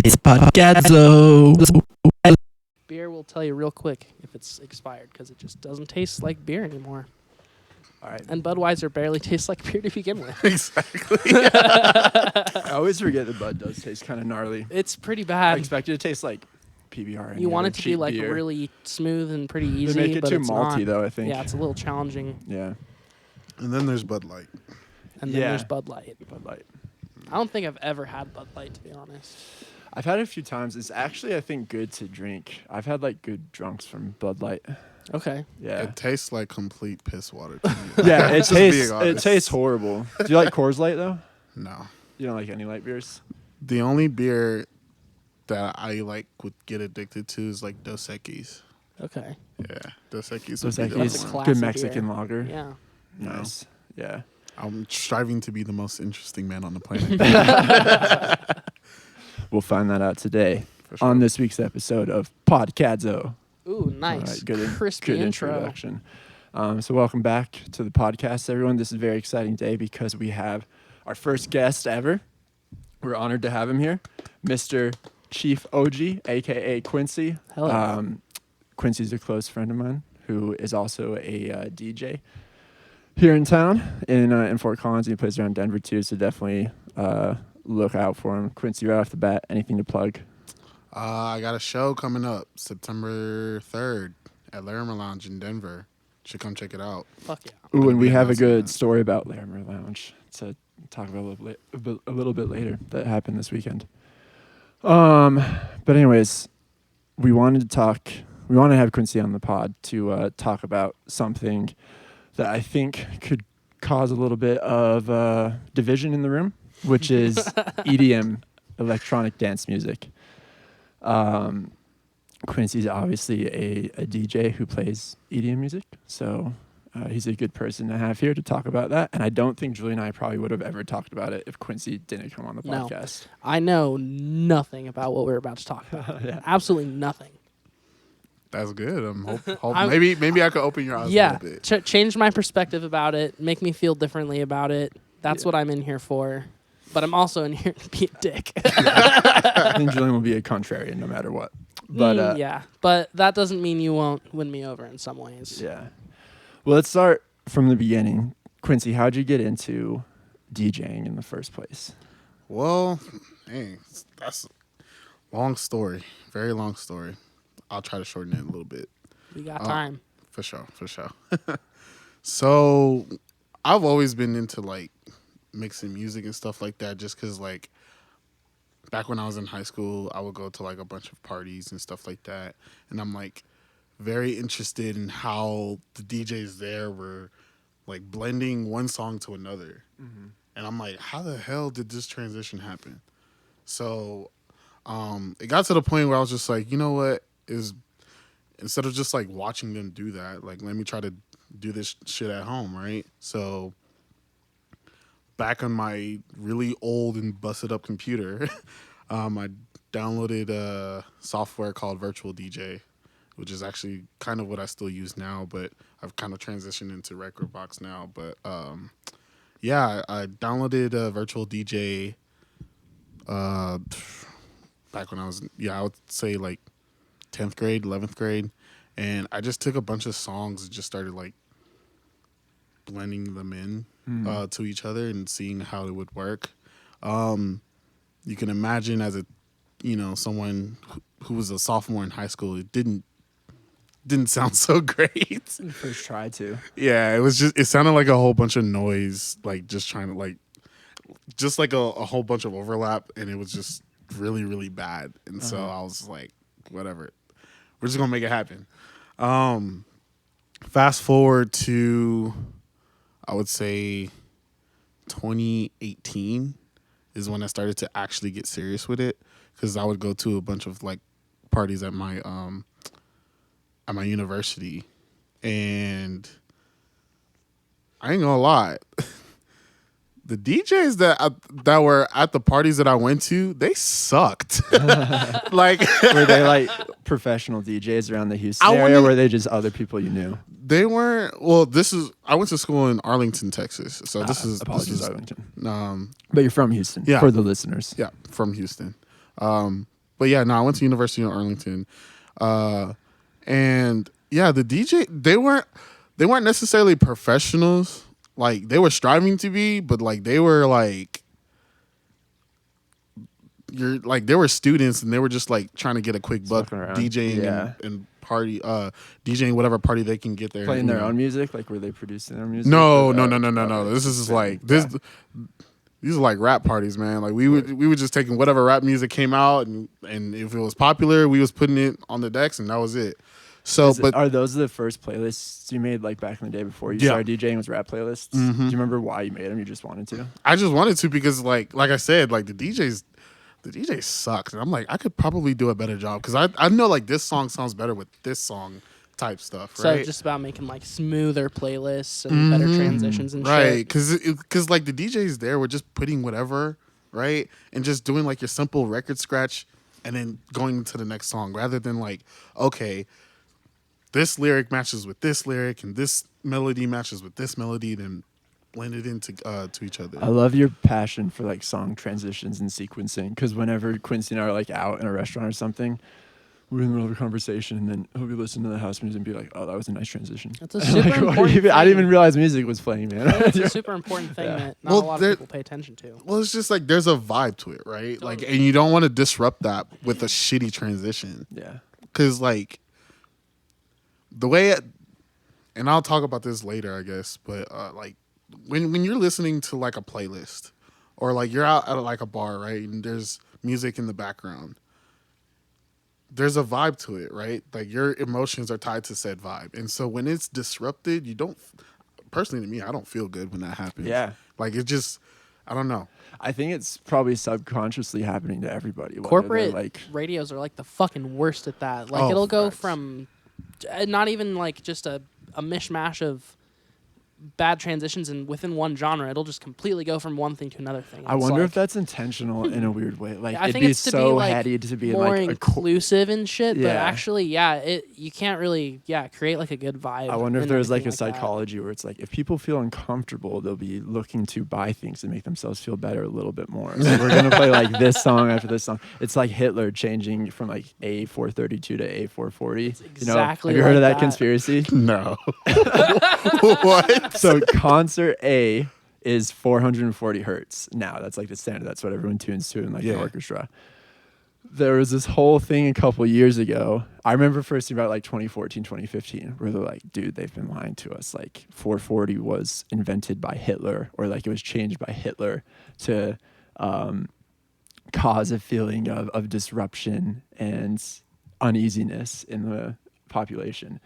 It's podcadzo. Beer will tell you real quick if it's expired because it just doesn't taste like beer anymore. All right. And Budweiser barely tastes like beer to begin with. Exactly. I always forget that Bud does taste kind of gnarly. It's pretty I bad. expect it to taste like PBR. And You want it to be cheap like beer. really smooth and pretty easy. They make it but too it's malty not. though, I think. Yeah, it's a little challenging. Yeah. And then there's Bud Light. And then Yeah. there's Bud Light. Bud Light. I don't think I've ever had Bud Light, to be honest. I've had it a few times. It's actually, I think, good to drink. I've had like good drunks from Bud Light. Okay. Yeah. It tastes like complete piss water to me. Yeah, it Just being tastes honest. horrible. Do you like Coors Light though? No. You don't like any light beers? The only beer that I like would get addicted to is like Dos Equis. Okay. Yeah, Dos Equis. Dos would be the That's a Equis, one. classic good Mexican beer. lager. Yeah. Nice. Yeah. I'm striving to be the most interesting man on the planet. We'll find that out today For sure. on this week's episode of Podcadzo. Ooh, nice. All right, good, Crispy good intro. introduction. So welcome back to the podcast, everyone. This is a very exciting day because we have our first guest ever. We're honored to have him here, Mr. Chief OG, a.k.a. Quincy. Hello. Quincy's a close friend of mine who is also a DJ here in town in Fort Collins. He plays around Denver too, so definitely look out for him. Quincy, right off the bat, anything to plug? I got a show coming up September 3rd at Larimer Lounge in Denver. Should come check it out. Fuck yeah. Ooh, Gonna and be we have a announcing good that. story about Larimer Lounge to talk about a little bit later that happened this weekend. But anyways, we wanted to have Quincy on the pod to talk about something that I think could cause a little bit of division in the room, which is EDM, electronic dance music. Quincy's obviously a DJ who plays EDM music, so he's a good person to have here to talk about that. And I don't think Julie and I probably would have ever talked about it if Quincy didn't come on the No. podcast. I know nothing about what we're about to talk about. Yeah. Absolutely nothing. That's good. I'm- Maybe I could open your eyes a Yeah. little bit. Change my perspective about it. Make me feel differently about it. That's Yeah. what I'm in here for. But I'm also in here to be a dick. I think Julian will be a contrarian no matter what. But yeah. But that doesn't mean you won't win me over in some ways. yeah. Well, let's start from the beginning. Quincy, how'd you get into DJing in the first place? Well, dang, that's a long story. Very long story. I'll try to shorten it a little bit. We got time. For sure. So, I've always been into like mixing music and stuff like that just because like back when I was in high school, I would go to like a bunch of parties and stuff like that. And I'm like very interested in how the DJs there were like blending one song to another. Mm-hmm. And I'm like, how the hell did this transition happen? So it got to the point where I was just like, you know what? Instead of just like watching them do that, like let me try to do this shit at home, right? So back on my really old and busted up computer, I downloaded a software called Virtual DJ, which is actually kind of what I still use now, but I've kind of transitioned into Rekordbox now. But yeah, I downloaded Virtual DJ back when I was, I would say like 10th grade, 11th grade. And I just took a bunch of songs and just started like blending them in to each other and seeing how it would work. You can imagine as someone who was a sophomore in high school, it didn't sound so great. First try to. Yeah, it sounded like a whole bunch of noise, like just trying to like, just like a whole bunch of overlap, and it was just really, really bad. And so I was like, whatever, we're just gonna make it happen. Fast forward to, I would say 2018 is when I started to actually get serious with it, because I would go to a bunch of like parties at my university, and I ain't gonna lie, the DJs that were at the parties that I went to, they sucked. Like, Were they like professional DJs around the Houston area, or were they just other people you knew? they weren't. Well, I went to school in Arlington, Texas. So Apologies, this is Arlington. um But you're from Houston, Yeah. for the listeners. yeah, from Houston. But yeah, no, I went to University of Arlington, and yeah, the DJ they weren't necessarily professionals. Like they were striving to be, but like they were like they were students and they were just like trying to get a quick buck Fucking around. DJing Yeah. and party DJing whatever party they can get there. Playing you their know. own music, like were they producing their music? No, Or- no, oh, no, no, no, no. okay. This is Same. like this. Yeah. These are like rap parties, man. Like we were just taking whatever rap music came out, and if it was popular, we was putting it on the decks, and that was it. So, Is it- but are those the first playlists you made like back in the day before you Yeah. started DJing? Was rap playlists? Mhm. Do you remember why you made them? You just wanted to? I just wanted to because like I said, like the DJ sucks, and I'm like I could probably do a better job because I know like this song sounds better with this song type stuff, So right? just about making like smoother playlists and better Mhm. transitions and Right, shit. because like the DJs there were just putting whatever, right, and just doing like your simple record scratch, and then going to the next song rather than like, okay, this lyric matches with this lyric, and this melody matches with this melody, then blend it into to each other. I love your passion for like song transitions and sequencing because whenever Quincy and I are like out in a restaurant or something, we're in the middle of a conversation and then he'll be listening to the house music and be like, "Oh, that was a nice transition." That's a Like, super what do important you- I didn't thing. even realize music was playing, man. It's a super important thing Yeah. that not Well, a lot there- of people pay attention to. Well, it's just like there's a vibe to it, right? Like, Totally. and you don't want to disrupt that with a shitty transition. Yeah. Because like the way it, and I'll talk about this later, I guess, but like when you're listening to like a playlist or like you're out at like a bar, right, and there's music in the background, there's a vibe to it, right? Like your emotions are tied to said vibe, and so when it's disrupted, you don't, personally to me, I don't feel good when that happens. Yeah. Like it just, I don't know. I think it's probably subconsciously happening to everybody. whether they're, Corporate like radios are like the fucking worst at that. Like Oh, it'll go facts. from not even like just a mishmash of bad transitions and within one genre, it'll just completely go from one thing to another thing. I It's wonder like, if that's intentional in a weird way. Like I it'd think be it's to be, so like, heady to be in more like a inclusive and shit, but Yeah. actually, yeah, you can't really, create like a good vibe. I wonder if and there's like a everything that. psychology where it's like if people feel uncomfortable, they'll be looking to buy things to make themselves feel better a little bit more. So we're gonna play like this song after this song. It's like Hitler changing from like A432 to A440. exactly Have you heard of like that that. conspiracy? No. What? So concert A is 440 hertz. Now that's like the standard. That's what everyone tunes to in like the Yeah. orchestra. There was this whole thing a couple years ago. I remember first about like 2014, 2015, where they're like, dude, they've been lying to us. Like 440 was invented by Hitler, or like it was changed by Hitler to cause a feeling of disruption and uneasiness in the population.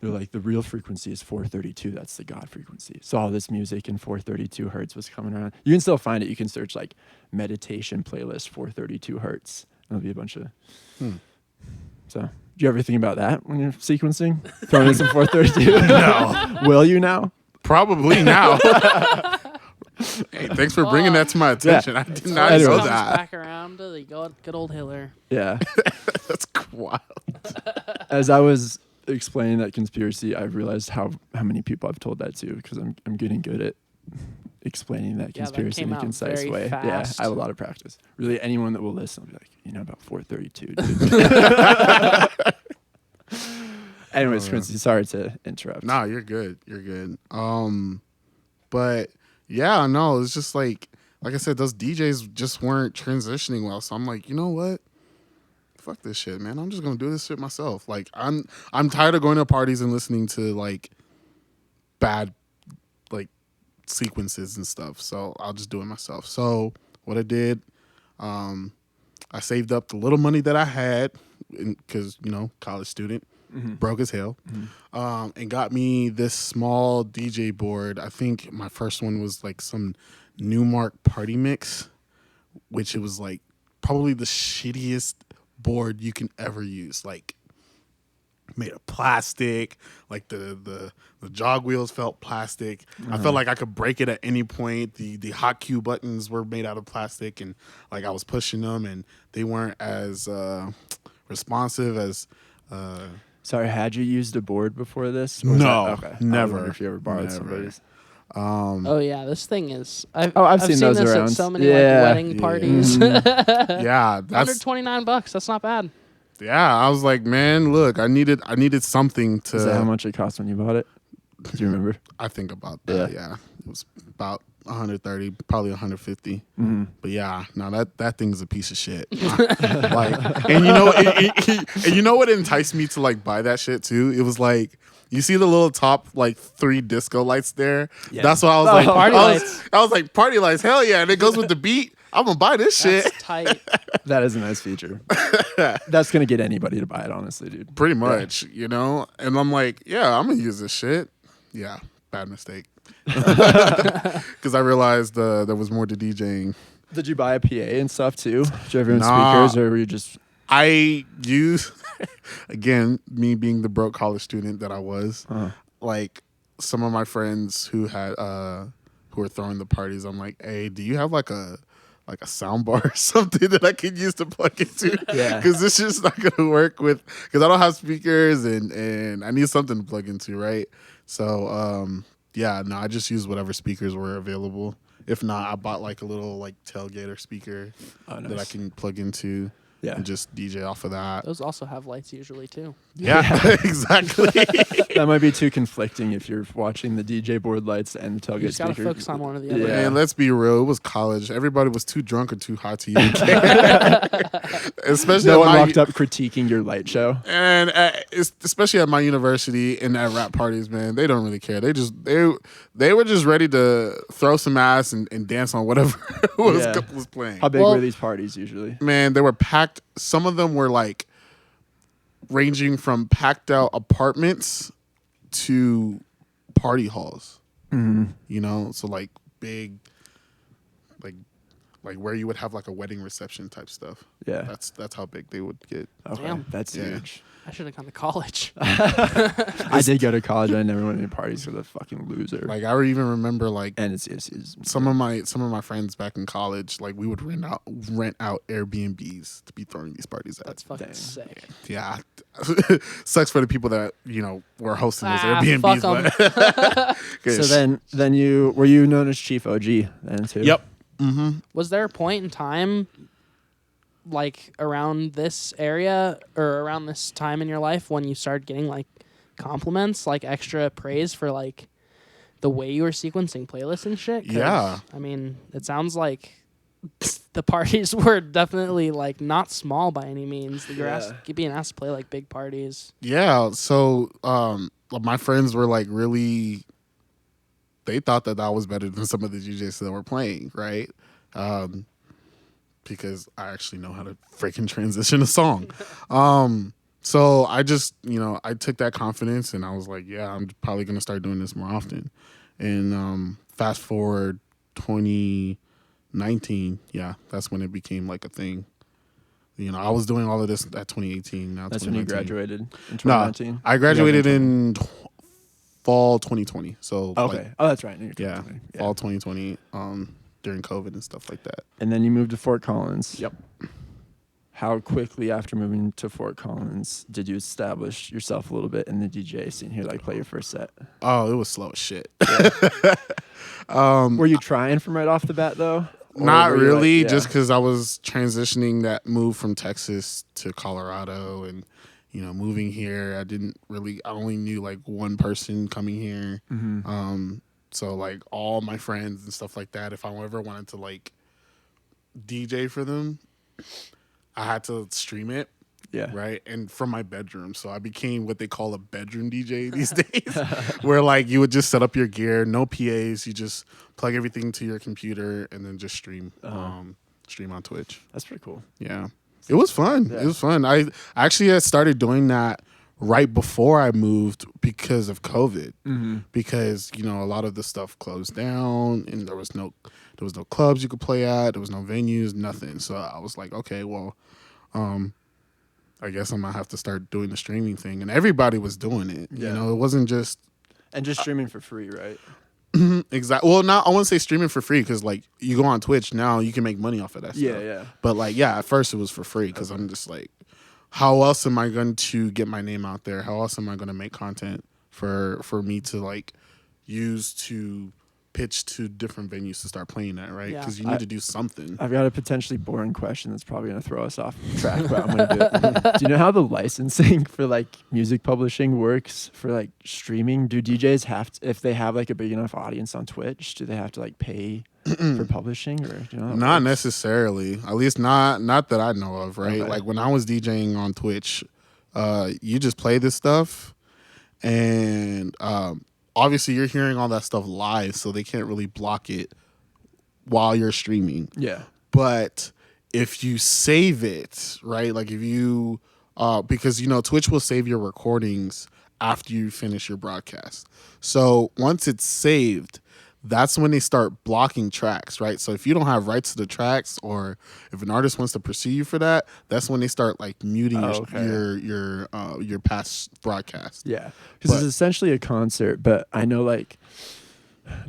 They're like, the real frequency is 432. That's the God frequency. So all this music in 432 hertz was coming around. You can still find it. You can search like meditation playlist 432 hertz. There'll be a bunch of. So, do you ever think about that when you're sequencing? Throwing in some 432? No. Will you now? Probably now. Hey, thanks for bringing that to my attention. I did not Anyways. know Comes that. back around to the good old Hitler. Yeah. That's wild. As I was explaining that conspiracy, I realized how many people I've told that to because I'm getting good at explaining that Yeah, that conspiracy came in a out concise very way. fast. Yeah, I have a lot of practice. Really, anyone that will listen will be like, about 432. Dude. Anyways, Quincy, sorry to interrupt. Nah, you're good. You're good. But yeah, no, it's just like I said, those DJs just weren't transitioning well. So I'm like, you know what? Fuck this shit, man. I'm just gonna do this shit myself. Like I'm tired of going to parties and listening to like bad like sequences and stuff. So I'll just do it myself. So what I did, I saved up the little money that I had because college student, broke as hell, and got me this small DJ board. I think my first one was like some Newmark Party Mix, which it was like probably the shittiest board you can ever use. Like made of plastic, like the jog wheels felt plastic. I felt like I could break it at any point. The hot cue buttons were made out of plastic, and like I was pushing them, and they weren't as responsive as. Sorry, had you used a board before this? Or was No, that, okay. I never. wonder if you ever borrowed Never. somebody's. Oh yeah, this thing is. I've seen those this around. at so many Yeah. like wedding Yeah. parties. Yeah, that's $129. That's not bad. yeah. I was like, man, look, I needed something to. Is that how much it cost when you bought it? Do you remember? I think about that. Yeah, it was about 130, probably 150. Mm-hmm. But yeah, no, that thing's a piece of shit. Like, and you know, and you know what enticed me to like buy that shit too? It was like, you see the little top like 3 disco lights there. Yeah. That's what I was like. Party I lights. was like, party lights, hell yeah! And it goes with the beat. I'm gonna buy this shit. That's tight. That is a nice feature. That's gonna get anybody to buy it, honestly, dude. Pretty much, you know. And I'm like, yeah, I'm gonna use this shit. Yeah, bad mistake. Because I realized there was more to DJing. Did you buy a PA and stuff too? Did you have your own Nah. speakers, or were you just? I use, again, me being the broke college student that I was, like some of my friends who had who were throwing the parties. I'm like, hey, do you have like a sound bar or something that I could use to plug into? Yeah. Because this shit's not gonna work because I don't have speakers and I need something to plug into, right? So yeah, no, I just used whatever speakers were available. If not, I bought like a little like tailgater speaker that I can plug into. Yeah. And just DJ off of that. Those also have lights usually too. Yeah, exactly. That might be too conflicting if you're watching the DJ board lights and the tailgate You just gotta speaker. focus on one or the other. Yeah. Man, let's be real. It was college. Everybody was too drunk or too high to even care. Especially No at one my, walked up critiquing your light show. and especially at my university and at rap parties, man, they don't really care. They were just ready to throw some ass and dance on whatever was playing. How big Well- were these parties usually? Man, they were packed. Some of them were like ranging from packed out apartments to party halls. Mm-hmm. You know, so like big, like where you would have like a wedding reception type stuff. Yeah. That's how big they would get. Okay. Damn. That's Yeah. huge. I should have gone to college. I did go to college. I never went to any parties because I'm a fucking loser. Like I even remember like and it's some of my friends back in college, like we would rent out Airbnbs to be throwing these parties at. That's fucking Dang. sick. Yeah, sucks for the people that were hosting those Ah, Airbnbs. fuck But So then you were you known as Chief OG then too? Yep. Mm-hmm. Was there a point in time, like around this area or around this time in your life, when you started getting like compliments, like extra praise for like the way you were sequencing playlists and shit? 'Cause, Yeah. I mean, it sounds like the parties were definitely like not small by any means. You're being asked to play like big parties. Yeah. So my friends were like really. They thought that was better than some of the DJs that were playing, right? Because I actually know how to freaking transition a song. So I just, I took that confidence and I was like, yeah, I'm probably going to start doing this more often. And fast forward 2019, yeah, that's when it became like a thing. I was doing all of this at 2018. Now That's when you 2019. graduated in No, 2019? I graduated in fall 2020. So Okay. like, Oh, that's right. You're yeah, 2020. fall 2020, during COVID and stuff like that. And then you moved to Fort Collins. Yep. How quickly after moving to Fort Collins did you establish yourself a little bit in the DJ scene here, like play your first set? Oh, it was slow as shit. Were you trying from right off the bat though? Or Not were you really, like, just because I was transitioning that move from Texas to Colorado and, moving here. I only knew like one person coming here. Mm-hmm. So like all my friends and stuff like that, if I ever wanted to like DJ for them, I had to stream it. Yeah. Right. And from my bedroom. So I became what they call a bedroom DJ these days, where like you would just set up your gear, no PAs. You just plug everything to your computer and then just stream on Twitch. That's pretty cool. Yeah. It was fun. Yeah. It was fun. I actually had started doing that right before I moved because of COVID, because, a lot of the stuff closed down and there was no clubs you could play at. There was no venues, nothing. So I was like, okay, well, I guess I'm gonna have to start doing the streaming thing, and everybody was doing it. Yeah. It wasn't just And just streaming for free, right? exactly. Well, not I wouldn't say streaming for free because like you go on Twitch now, you can make money off of that. Yeah, stuff. yeah. But like, yeah, at first it was for free because I'm just like, how else am I going to get my name out there? How else am I going to make content for me to like use to pitch to different venues to start playing at, right? Yeah. Because you need to do something. I've got a potentially boring question that's probably going to throw us off track, but I'm going to do it. Do you know how the licensing for like music publishing works for like streaming? Do DJs have to, if they have like a big enough audience on Twitch, do they have to like pay for publishing, or do you know how that Not works? necessarily. At least not that I know of, right? Okay. Like when I was DJing on Twitch, you just play this stuff, and obviously you're hearing all that stuff live, so they can't really block it while you're streaming. Yeah. But if you save it, right? Like if you because Twitch will save your recordings after you finish your broadcast. So once it's saved, that's when they start blocking tracks, right? So if you don't have rights to the tracks, or if an artist wants to pursue you for that, that's when they start like muting your past broadcast. Yeah, because it's essentially a concert, but I know like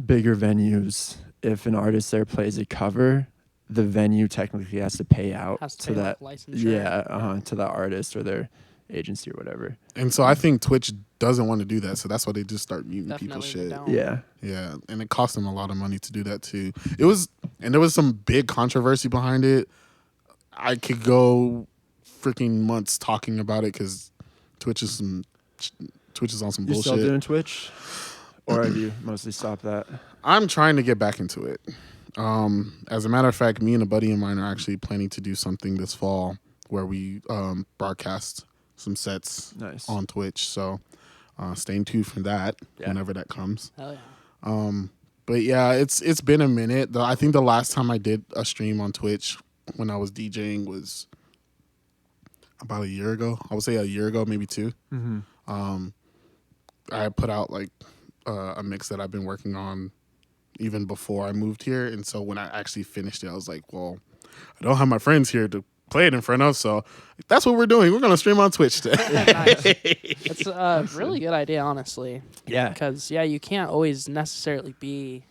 bigger venues, if an artist there plays a cover, the venue technically has to pay out Has to to pay, that like, licensure. to that artist or their agency or whatever. And so I think Twitch doesn't want to do that, so that's why they just start muting Definitely people's they shit. don't. Yeah. Yeah, and it cost them a lot of money to do that too. There was some big controversy behind it. I could go freaking months talking about it because Twitch is on some You bullshit. still doing Twitch, or have you mostly stopped that? I'm trying to get back into it. As a matter of fact, me and a buddy of mine are actually planning to do something this fall where we broadcast some sets Nice. on Twitch. So stay tuned for that Yeah. whenever that comes. Hell yeah. But yeah, it's been a minute. I think the last time I did a stream on Twitch when I was DJing was about a year ago. I would say a year ago, maybe two. Mm-hmm. I put out like a mix that I've been working on even before I moved here, and so when I actually finished it, I was like, well, I don't have my friends here to play it in front of, so that's what we're doing. We're gonna stream on Twitch today. Nice. It's a really good idea, honestly. Yeah. Because, you can't always necessarily be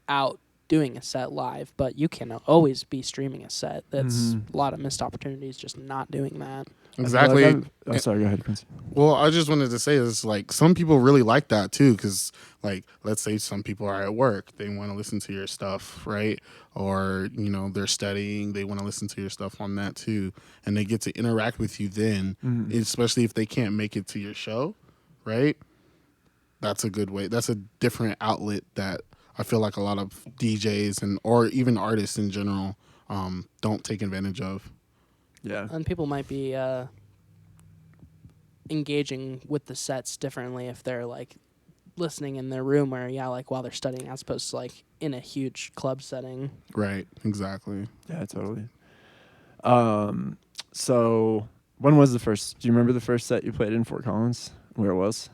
out doing a set live, but you can always be streaming a set. That's a lot of missed opportunities just not doing that. Exactly. Oh, sorry. Go ahead, Quincy. Well, I just wanted to say is like some people really like that too, because like let's say some people are at work, they want to listen to your stuff, right? Or they're studying, they want to listen to your stuff on that too, and they get to interact with you then, especially if they can't make it to your show, right? That's a good way. That's a different outlet that I feel like a lot of DJs or even artists in general don't take advantage of. Yeah. And people might be engaging with the sets differently if they're like listening in their room or while they're studying, as opposed to like in a huge club setting. Right. Exactly. Yeah, totally. So when was the first? Do you remember the first set you played in Fort Collins? Where it was?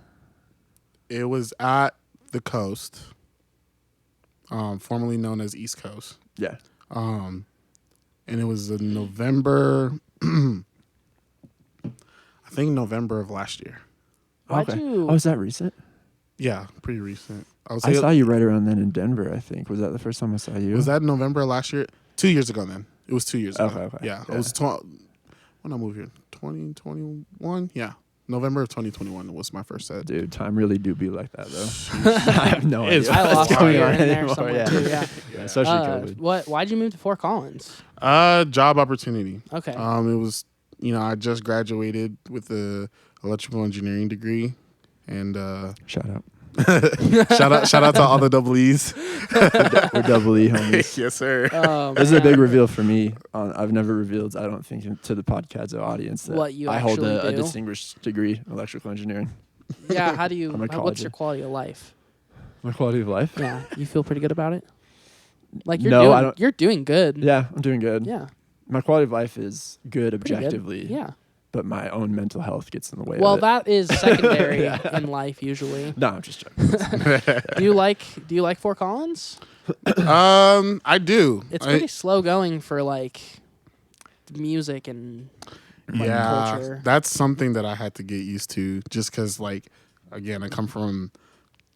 It was at the Coast, formerly known as East Coast. Yeah. And it was in November, I think November of last year. Why'd Okay. you? Oh, is that recent? Yeah, pretty recent. I saw you right around then in Denver, I think. Was that the first time I saw you? Was that November of last year? 2 years ago then. It was 2 years ago. Okay. Yeah. It was when I moved here, 2021? Yeah. November of 2021 was my first set. Dude, time really do be like that, though. I have no idea. I lost what's a going year on in there anymore. somewhere Yeah. too. Yeah. Yeah, especially COVID. Why'd you move to Fort Collins? Job opportunity. Okay. It was, I just graduated with the electrical engineering degree, and Shout out. shout out to all the double E's. We're double E homies. Yes, sir. This is a big reveal for me. I've never revealed, I don't think, to the podcadzo audience that What you I hold actually a do? distinguished degree in electrical engineering. Yeah. How do you? I'm a What's college- your quality of life? My quality of life? Yeah. You feel pretty good about it. Like No, I don't- You're doing good. Yeah, I'm doing good. Yeah. My quality of life is good Pretty good. objectively, Yeah. but my own mental health gets in the way Well, of it. that is secondary in life usually. No, I'm just joking. Do you like Fort Collins? I do. It's pretty slow going for like music and culture. That's something that I had to get used to, just because, like, again, I come from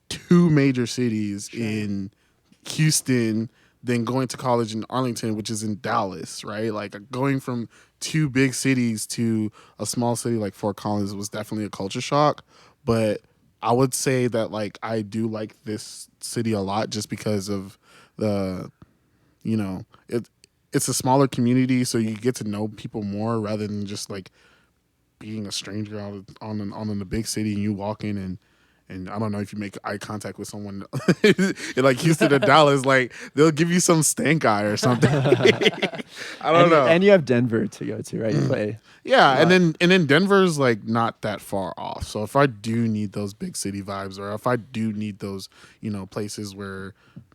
2 major cities in Houston, then going to college in Arlington, which is in Dallas, right? Like, going from 2 big cities to a small city like Fort Collins was definitely a culture shock. But I would say that, like, I do like this city a lot just because of the, you know, it's a smaller community, so you get to know people more rather than just like being a stranger out on the big city and you walk in and I don't know if you make eye contact with someone in like Houston or Dallas, like they'll give you some stank eye or something. I don't know. And you have Denver to go to, right? You play. Yeah, and then Denver's like not that far off. So if I do need those big city vibes, or if I do need those, places where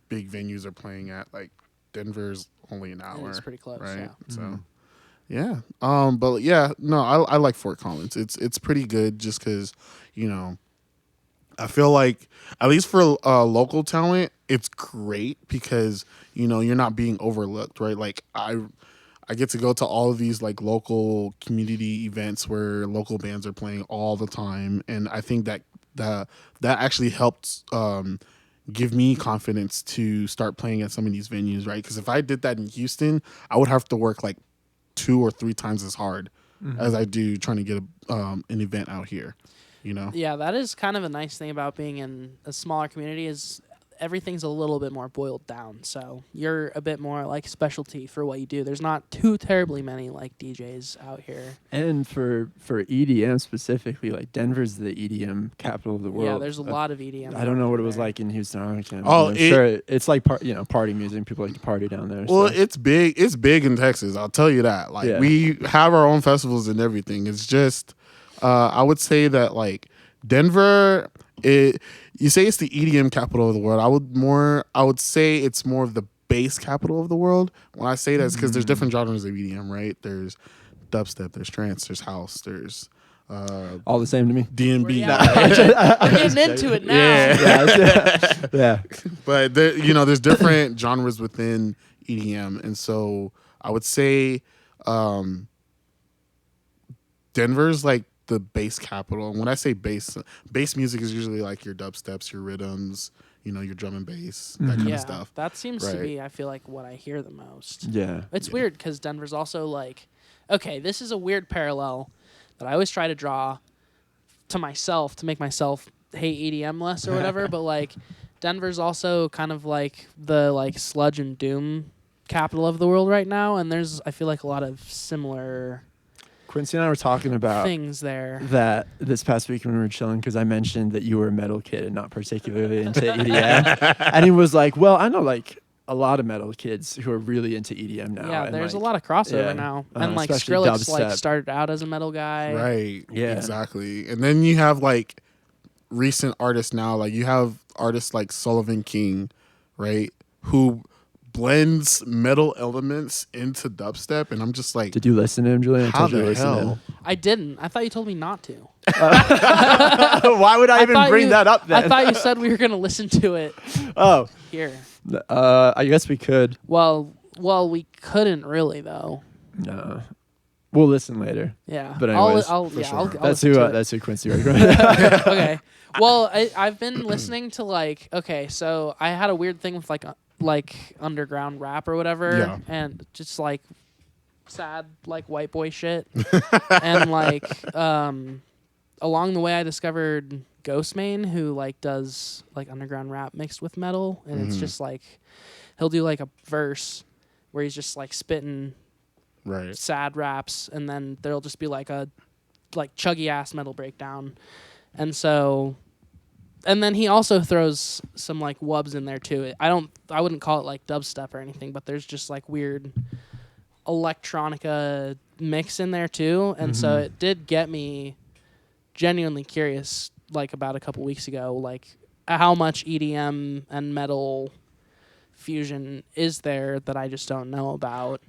big venues are playing at, like Denver's only an hour. It's pretty close, right? yeah. So yeah, but yeah, no, I like Fort Collins. It's pretty good just because I feel like at least for local talent, it's great because you're not being overlooked, right? Like I get to go to all of these like local community events where local bands are playing all the time, and I think that actually helped give me confidence to start playing at some of these venues, right? Because if I did that in Houston, I would have to work like 2 or 3 times as hard as I do trying to get an event out here. Yeah, that is kind of a nice thing about being in a smaller community is everything's a little bit more boiled down. So you're a bit more like specialty for what you do. There's not too terribly many like DJs out here. And for EDM specifically, like Denver's the EDM capital of the world. Yeah, there's a lot of EDM. I don't know what it was there. like in Houston, Arlington. Oh, I'm sure it's like party music. People like to party down there. Well, so. it's big. It's big in Texas. I'll tell you that. Like we have our own festivals and everything. It's just, I would say that like Denver. You say it's the EDM capital of the world. I would say it's more of the bass capital of the world. When I say that, it's because there's different genres of EDM, right? There's dubstep, there's trance, there's house, there's all the same to me. D&B. We're getting into it now. Yeah. But there's different genres within EDM, and so I would say Denver's like the bass capital. And when I say bass music is usually like your dubsteps, your rhythms, your drum and bass, that kind of stuff. That seems to be, I feel like, what I hear the most. Yeah. It's weird because Denver's also like, okay, this is a weird parallel that I always try to draw to myself to make myself hate EDM less or whatever. But like, Denver's also kind of like the like sludge and doom capital of the world right now. And there's, I feel like, a lot of similar Quincy and I were talking about things there. That this past week when we were chilling, because I mentioned that you were a metal kid and not particularly into EDM. And he was like, well, I know like a lot of metal kids who are really into EDM now. Yeah, and there's like, a lot of crossover now. And like especially Skrillex like dubstep. started out as a metal guy. Right. Yeah. Exactly. And then you have like recent artists now, like you have artists like Sullivan King, right? Who blends metal elements into dubstep, and I'm just like, Did you listen to him, Julian? I how told you to the listen to hell? him. I didn't. I thought you told me not to. Why would I even thought bring you- that up then? I thought you said we were going to listen to it Oh, here. I guess we could. Well, we couldn't really though. No, we'll listen later. Yeah. But anyways, I'll sure. That's listen who. to it. That's who Quincy recommended. Okay. Well, I've been listening to like, okay, so I had a weird thing with like underground rap or whatever, Yeah. and just like sad like white boy shit, and like along the way I discovered Ghostmane, who like does like underground rap mixed with metal, and it's just like he'll do like a verse where he's just like spitting Right. sad raps, and then there'll just be like a like chuggy ass metal breakdown, and then he also throws some like wubs in there too. I wouldn't call it like dubstep or anything, but there's just like weird electronica mix in there too, and so it did get me genuinely curious like about a couple weeks ago, like how much EDM and metal fusion is there that I just don't know about.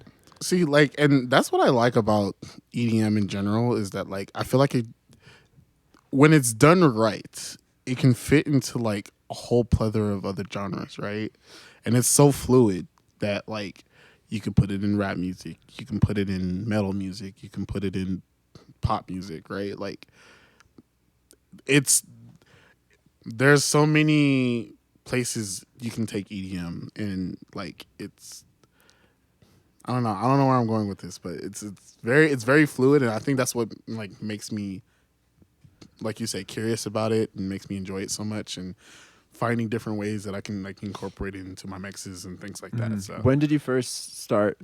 See, like, and that's what I like about EDM in general is that, like, I feel like when it's done right, it can fit into like a whole plethora of other genres, right? And it's so fluid that like you can put it in rap music, you can put it in metal music, you can put it in pop music, right? Like there's so many places you can take EDM, and like I don't know where I'm going with this, but it's very fluid, and I think that's what makes me, like you say, curious about it and makes me enjoy it so much. And finding different ways that I can like incorporate it into my mixes and things like that. So When did you first start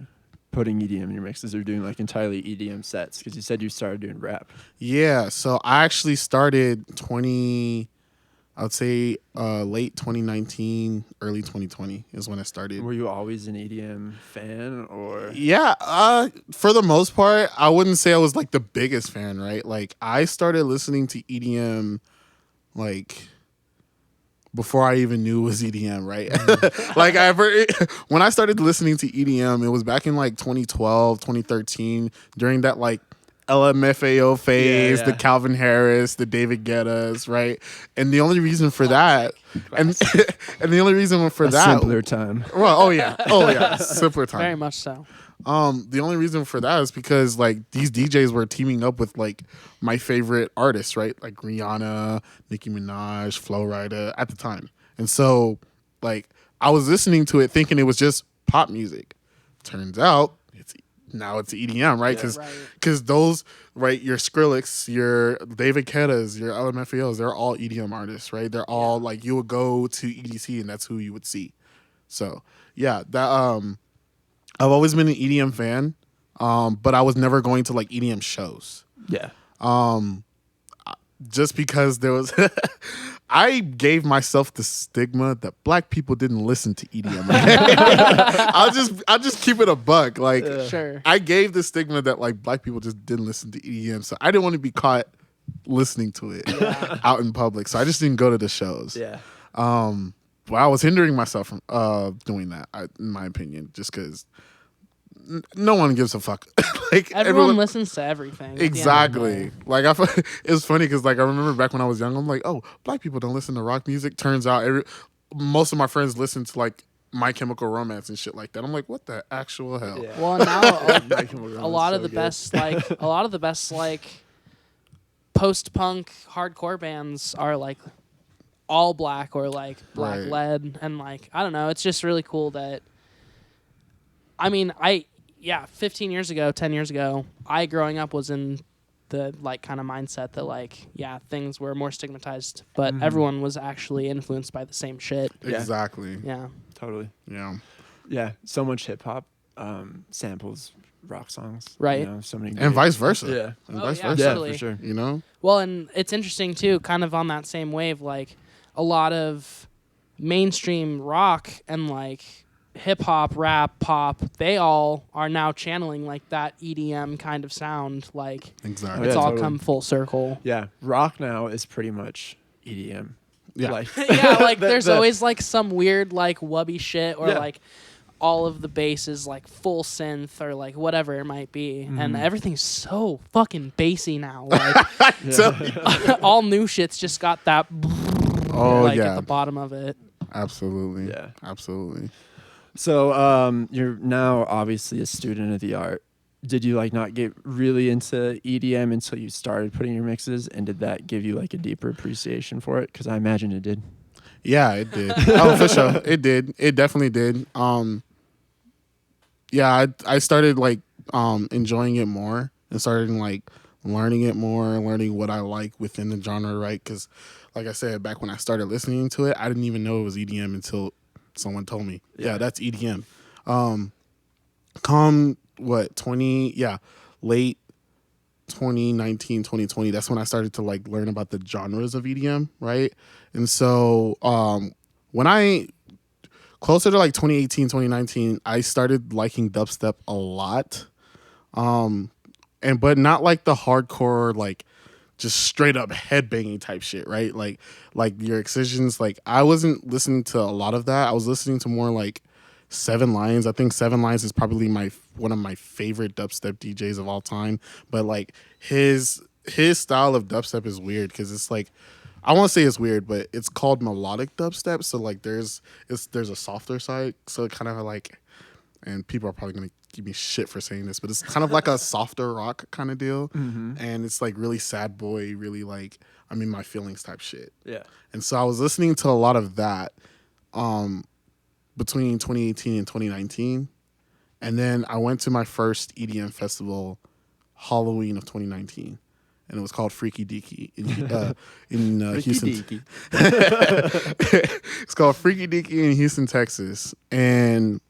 putting EDM in your mixes or doing like entirely EDM sets? Because you said you started doing rap. yeah, so I actually started I would say late 2019, early 2020 is when I started. Were you always an EDM fan or? Yeah, for the most part, I wouldn't say I was like the biggest fan, right? Like I started listening to EDM like before I even knew it was EDM, right? Like when I started listening to EDM, it was back in like 2012, 2013, during that like LMFAO phase, Yeah, the yeah. Calvin Harris, the David Guettas, right? And the only reason for that, and the only reason for A that, simpler time. well, oh yeah, simpler time. Very much so. The only reason for that is because like these DJs were teaming up with like my favorite artists, right? Like Rihanna, Nicki Minaj, Flo Rida at the time. And so like I was listening to it thinking it was just pop music. Turns out it's EDM, right? Yeah. Because those, right, your Skrillex, your David Guettas, your LMFAOs, they're all EDM artists, right? They're all like you would go to EDC and that's who you would see. So yeah, that I've always been an EDM fan, but I was never going to like EDM shows. Yeah. Just because there was, I gave myself the stigma that black people didn't listen to EDM. I'll just keep it a buck. Like, Sure. I gave the stigma that like black people just didn't listen to EDM, so I didn't want to be caught listening to it out in public. So I just didn't go to the shows. Yeah. But I was hindering myself from doing that, in my opinion, just because no one gives a fuck. Like Everyone listens to everything. at the end of the exactly. day. Like it was funny because like I remember back when I was young, I'm like, oh, black people don't listen to rock music. Turns out most of my friends listen to like My Chemical Romance and shit like that. I'm like, what the actual hell? Yeah. Well, now My Chemical Romance a lot is of so the good. best post-punk hardcore bands are like all black or like Black Right. Lead, and like I don't know, it's just really cool that 15 years ago, 10 years ago, I growing up was in the like kind of mindset that like things were more stigmatized, but everyone was actually influenced by the same shit. Yeah. Exactly. Yeah. Totally. Yeah. Yeah. So much hip hop samples rock songs. Right. You know, so many And great- vice versa. Yeah. And Oh, vice yeah, versa. Yeah, totally. for sure. You know? Well, and it's interesting too, kind of on that same wave, like a lot of mainstream rock and like hip hop, rap, pop, they all are now channeling like that EDM kind of sound. Like Exactly. Oh, it's yeah, all totally. come full circle. Yeah. Rock now is pretty much EDM. Yeah. Like, Yeah, like the- there's the- always like some weird like wubby shit or Yeah. like all of the bass is like full synth or like whatever it might be, and everything's so fucking bassy now. Like Yeah. all new shit's just got that Oh like yeah. at the bottom of it. Absolutely. Yeah. Absolutely. So you're now obviously a student of the art. Did you like not get really into EDM until you started putting your mixes, and did that give you like a deeper appreciation for it? Because I imagine it did. Yeah, it did. Oh, for sure. It did. It definitely did. Yeah, I started like enjoying it more and started like learning it more, learning what I like within the genre, right? Because like I said, back when I started listening to it, I didn't even know it was EDM until someone told me. Yeah, that's EDM. Late 2019, 2020, that's when I started to like learn about the genres of EDM, right? And so when I closer to like 2018, 2019, I started liking dubstep a lot. But not like the hardcore, like just straight up headbanging type shit, right? Like your Excisions, like I wasn't listening to a lot of that. I was listening to more like Seven Lions. I think Seven Lions is probably one of my favorite dubstep DJs of all time. But like his style of dubstep is weird because it's like, I won't say it's weird, but it's called melodic dubstep. So like there's a softer side. So it kind of like, and people are probably gonna give me shit for saying this, but it's kind of like a softer rock kind of deal. And it's like really sad boy, really like I'm in my feelings type shit. Yeah. And so I was listening to a lot of that between 2018 and 2019. And then I went to my first EDM festival Halloween of 2019. and it was called Freaky Deaky in Houston. Deaky. It's called Freaky Deaky in Houston, Texas, and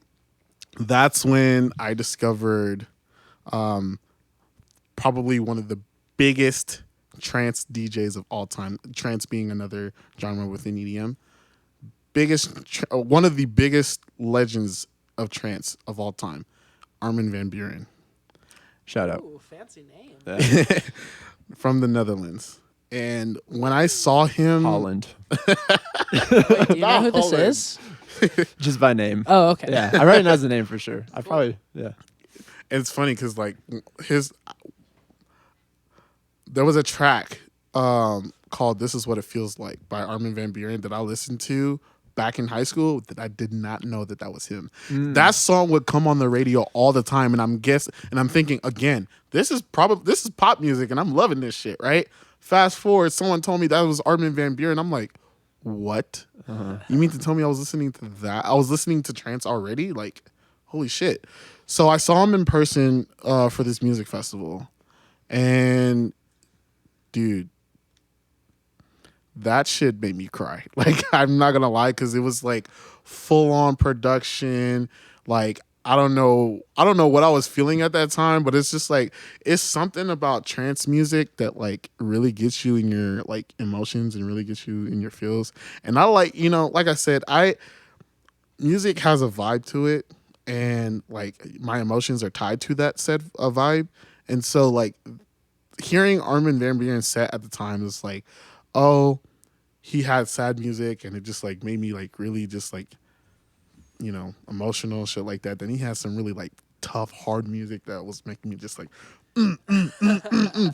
that's when I discovered probably one of the biggest trance DJs of all time. Trance being another genre within EDM. One of the biggest legends of trance of all time, Armin van Buuren. Shout out. Ooh, fancy name. Yeah. From the Netherlands. And when I saw him... Holland. Wait, do you know who this Holland. is? Just by name. Oh, okay. Yeah, I recognize the name for sure. I probably, yeah. It's funny because like there was a track called "This Is What It Feels Like" by Armin van Buuren that I listened to back in high school that I did not know that was him. That song would come on the radio all the time, and I'm thinking again, this is pop music, and I'm loving this shit, right? Fast forward, someone told me that was Armin van Buuren. I'm like, what? You mean to tell me I was listening to that? I was listening to trance already? Like, holy shit. So I saw him in person for this music festival. And, dude, that shit made me cry. Like, I'm not going to lie, because it was like full-on production. Like, I don't know what I was feeling at that time, but it's just like, it's something about trance music that like really gets you in your like emotions and really gets you in your feels. And I like, like I said, music has a vibe to it, and like my emotions are tied to that said vibe. And so like hearing Armin van Buuren set at the time was like, oh, he had sad music, and it just like made me like really just like, emotional shit like that. Then he had some really like tough, hard music that was making me just like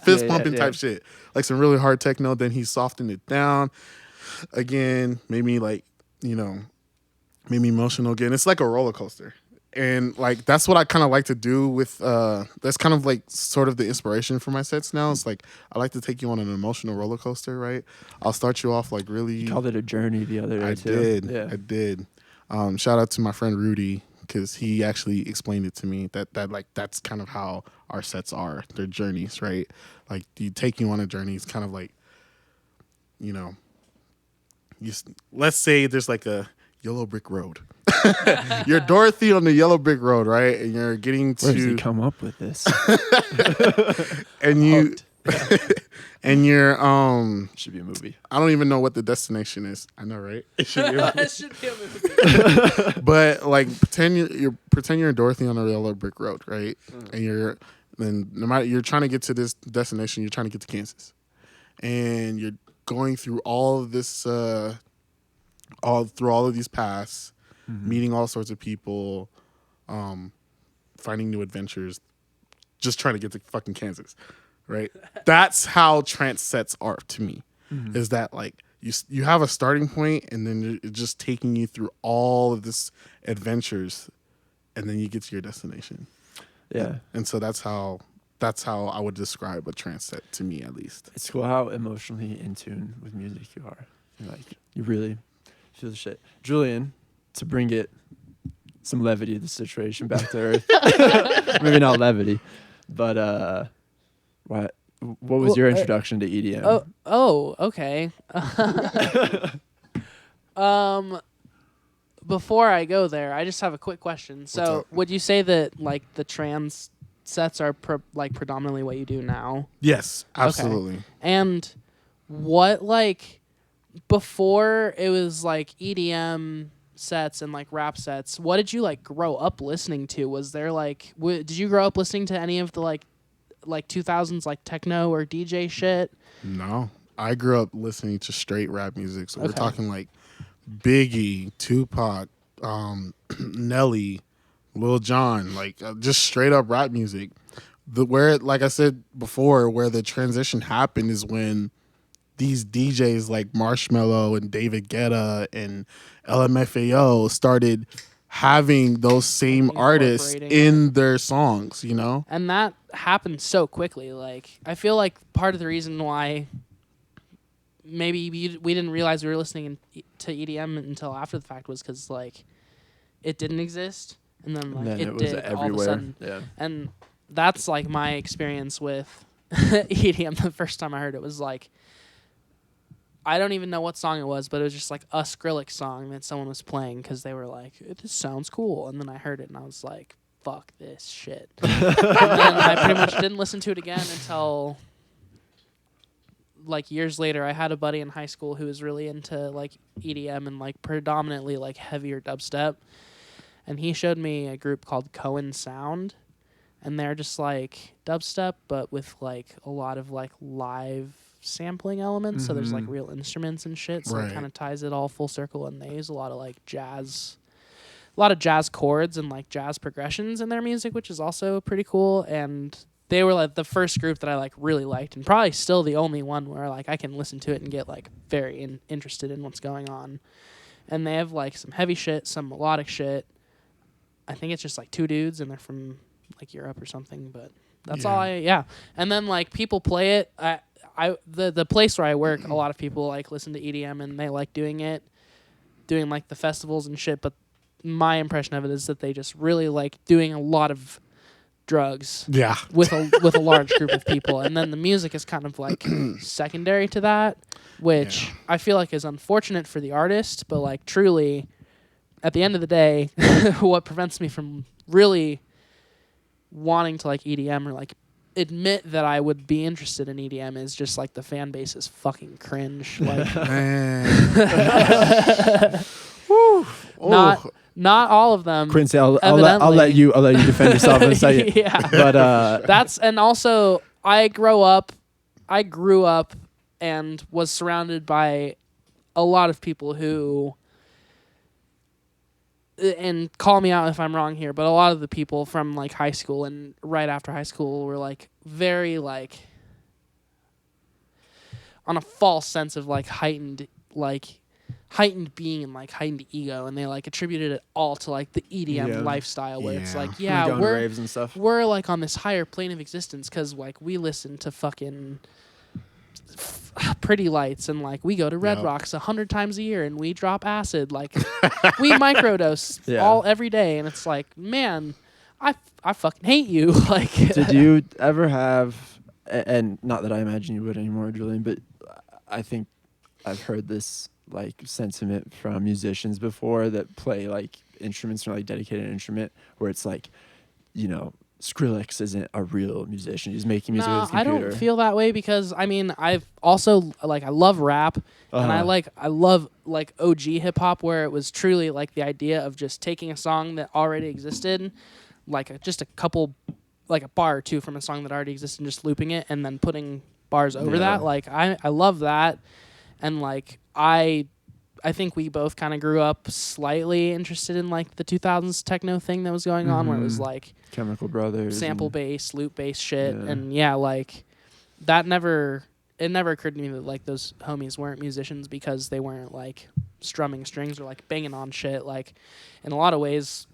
fist pumping type shit, like some really hard techno. Then he softened it down again, made me like, made me emotional again. It's like a roller coaster. And like that's what I kind of like to do with that's kind of like sort of the inspiration for my sets now. It's like I like to take you on an emotional roller coaster, right? I'll start you off like really. You called it a journey the other day I too. did. Yeah. I did. Shout out to my friend Rudy, because he actually explained it to me that like that's kind of how our sets are. They're journeys, right? Like you take you on a journey. It's kind of like, let's say there's like a yellow brick road. You're Dorothy on the yellow brick road, right? And you're getting to. Where does he come up with this? And you. And you're Should be a movie. I don't even know what the destination is. I know, right? It should be a movie. It should be a movie. But like pretend you're Dorothy on a yellow brick road, right? And you're trying to get to this destination. You're trying to get to Kansas, and you're going through all of this, all of these paths, meeting all sorts of people, finding new adventures, just trying to get to fucking Kansas, right? That's how trance sets are to me. Is that like you have a starting point, and then it's just taking you through all of this adventures, and then you get to your destination. Yeah. And so that's how I would describe a trance set to me, at least. It's cool how emotionally in tune with music you are. Like you really feel the shit. Julian, to bring it some levity to the situation back to earth. Maybe not levity, but what was your introduction to EDM? Oh, okay. Before I go there, I just have a quick question. So, up? would you say that like the trans sets are predominantly what you do now? Yes, absolutely. And what like before it was like EDM sets and like rap sets, what did you like grow up listening to? Was there like did you grow up listening to any of the like 2000s like techno or DJ shit? No, I grew up listening to straight rap music. So we're Okay. talking like Biggie, Tupac, Nelly, Lil Jon, like just straight up rap music. Like I said before, where the transition happened is when these DJs like Marshmello and David Guetta and LMFAO started having those same artists Incorporating in their songs, And that happened so quickly. Like I feel like part of the reason why maybe we didn't realize we were listening to EDM until after the fact was because like it didn't exist, and then like And then it it was did everywhere. all of a sudden. Yeah. And that's like my experience with EDM the first time I heard it was like, I don't even know what song it was, but it was just like a Skrillex song that someone was playing because they were like, this sounds cool. And then I heard it and I was like, fuck this shit. And then I pretty much didn't listen to it again until like years later. I had a buddy in high school who was really into like EDM and like predominantly like heavier dubstep. And he showed me a group called Cohen Sound. And they're just like dubstep, but with like a lot of like live sampling elements. So there's like real instruments and shit. So it kind of ties it all full circle. And they use a lot of like jazz, a lot of jazz chords and like jazz progressions in their music, which is also pretty cool. And they were like the first group that I like really liked, and probably still the only one where like I can listen to it and get like very interested in what's going on. And they have like some heavy shit, some melodic shit. I think it's just like two dudes and they're from like Europe or something, but that's all And then like people play it. The place where I work, a lot of people like listen to EDM and they like doing like the festivals and shit, but my impression of it is that they just really like doing a lot of drugs with a large group of people, and then the music is kind of like secondary to that, which I feel like is unfortunate for the artist, but like truly at the end of the day what prevents me from really wanting to like EDM or like admit that I would be interested in EDM is just like the fan base is fucking cringe. Like not all of them. Quincy, I'll let you defend yourself in a second. But that's, and also I grew up and was surrounded by a lot of people who, and call me out if I'm wrong here, but a lot of the people from like high school and right after high school were like very like on a false sense of like heightened being and like heightened ego, and they like attributed it all to like the EDM lifestyle where it's like we're raves and stuff. We're like on this higher plane of existence because like we listen to fucking Pretty Lights and like we go to Red Rocks 100 times a year and we drop acid, like we microdose every day, and it's like, man, I fucking hate you. Like, did you ever have, and not that I imagine you would anymore, Julian, but I think I've heard this like sentiment from musicians before that play like instruments or like dedicated instrument where it's like, you know, Skrillex isn't a real musician. He's making music with his computer. I don't feel that way because I mean I've also like I love rap and I love like OG hip hop where it was truly like the idea of just taking a song that already existed, like just a couple, like a bar or two from a song that already existed and just looping it and then putting bars over that. Like I love that, and like I think we both kind of grew up slightly interested in like the 2000s techno thing that was going on where it was like Chemical Brothers, sample bass, loop bass shit. And like that it never occurred to me that like those homies weren't musicians because they weren't like strumming strings or like banging on shit. Like in a lot of ways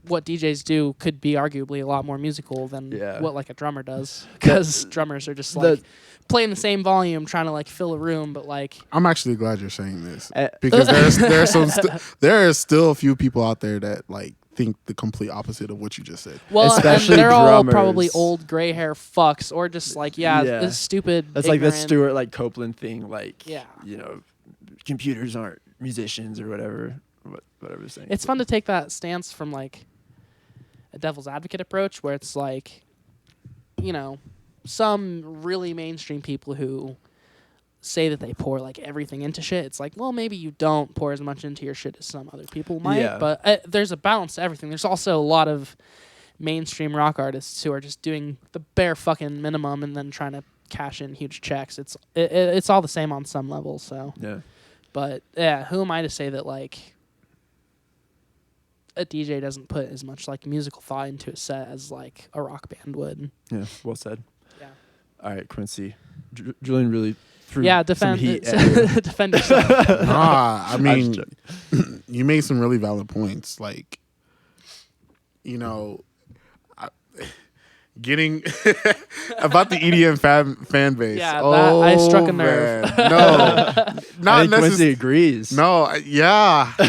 what DJs do could be arguably a lot more musical than what like a drummer does, because drummers are just like playing the same volume trying to like fill a room, but like I'm actually glad you're saying this because there are still a few people out there that like think the complete opposite of what you just said. Well, especially and they're drummers. all probably old gray hair fucks or just like this stupid. That's ignorant, like the Stuart like Copeland thing, like you know, computers aren't musicians or whatever they're saying. It's fun to take that stance from like a devil's advocate approach where it's like, you know, some really mainstream people who say that they pour like everything into shit. It's like, well, maybe you don't pour as much into your shit as some other people might, but there's a balance to everything. There's also a lot of mainstream rock artists who are just doing the bare fucking minimum and then trying to cash in huge checks. It's all the same on some level. So but who am I to say that like a DJ doesn't put as much like musical thought into a set as like a rock band would? Yeah, well said. Yeah. All right, Quincy. Julian really threw defend some heat at you. defend yourself. I mean, you made some really valid points. Like, you know, getting about the EDM fan base. Yeah, I struck a nerve. Man. No, not I think Quincy necessarily. agrees. No, yeah. Oh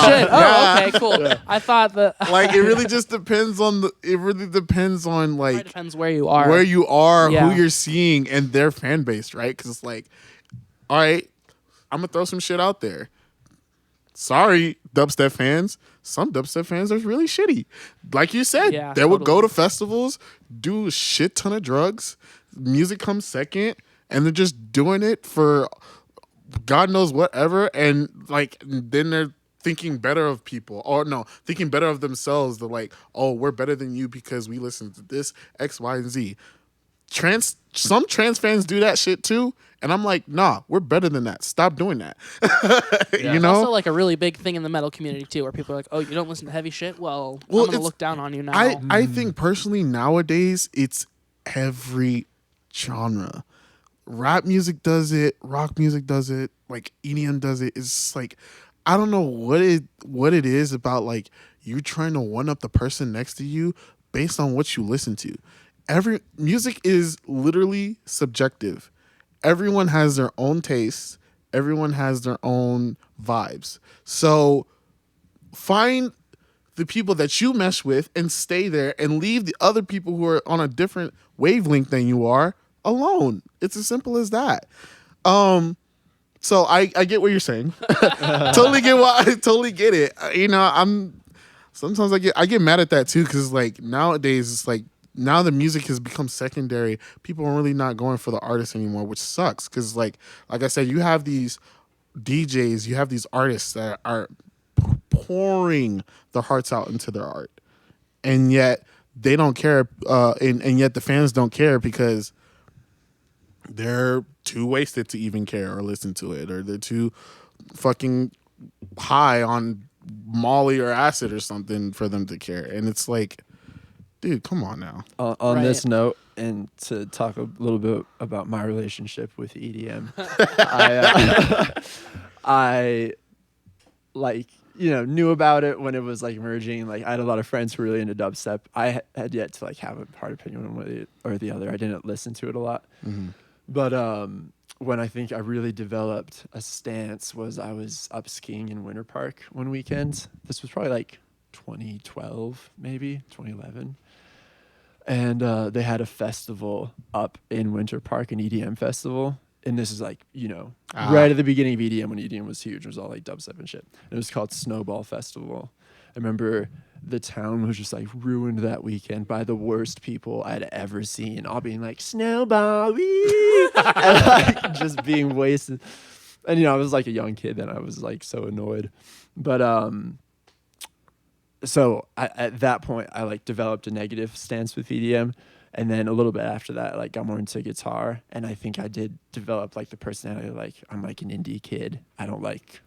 shit! Oh, Yeah. okay, cool. I thought that Like it really just depends on it really depends on it like depends where you are. where you are, Yeah. who you're seeing, and their fan base, right? Because it's like, all right, I'm gonna throw some shit out there. Sorry, dubstep fans. Some dubstep fans are really shitty. Like you said, Yeah, they would go totally. to festivals, do a shit ton of drugs. Music comes second, and they're just doing it for God knows whatever. And like, then they're thinking better of people, or no, thinking better of themselves. They're like, oh, we're better than you because we listen to this X, Y, and Z. Some trans fans do that shit too, and I'm like, nah, we're better than that. Stop doing that. You It's know, also like a really big thing in the metal community too, where people are like, "Oh, you don't listen to heavy shit? Well, I'm gonna it's- look down on you now." I think personally nowadays it's every genre. Rap music does it, rock music does it, like EDM does it. It's just like I don't know what it is about like you trying to one up the person next to you based on what you listen to. Every music is literally subjective. Everyone has their own tastes. Everyone has their own vibes. So find the people that you mesh with and stay there and leave the other people who are on a different wavelength than you are alone. It's as simple as that. So I get what you're saying. Totally get it. You know, sometimes I get mad at that too, because like nowadays it's like now the music has become secondary. People are really not going for the artist anymore, which sucks. Because like I said, you have these DJs, you have these artists that are pouring their hearts out into their art, and yet they don't care. And yet the fans don't care because they're too wasted to even care or listen to it, or they're too fucking high on Molly or acid or something for them to care. And it's like, dude, come on now. On this Right. note, and to talk a little bit about my relationship with EDM, I like knew about it when it was like emerging. Like I had a lot of friends who were really into dubstep. I had yet to like have a hard opinion on one or the other. I didn't listen to it a lot. But when I think I really developed a stance was I was up skiing in Winter Park one weekend. This was probably like 2012, maybe 2011. And they had a festival up in Winter Park, an EDM festival. And this is like, right at the beginning of EDM when EDM was huge. It was all like dubstep and shit. And it was called Snowball Festival. I remember the town was just like ruined that weekend by the worst people I'd ever seen. All being like, Snowball, wee! And like just being wasted. And, I was like a young kid then. I was like so annoyed. But so at that point, I like developed a negative stance with EDM. And then a little bit after that, like got more into guitar. And I think I did develop like the personality, like I'm like an indie kid. I don't like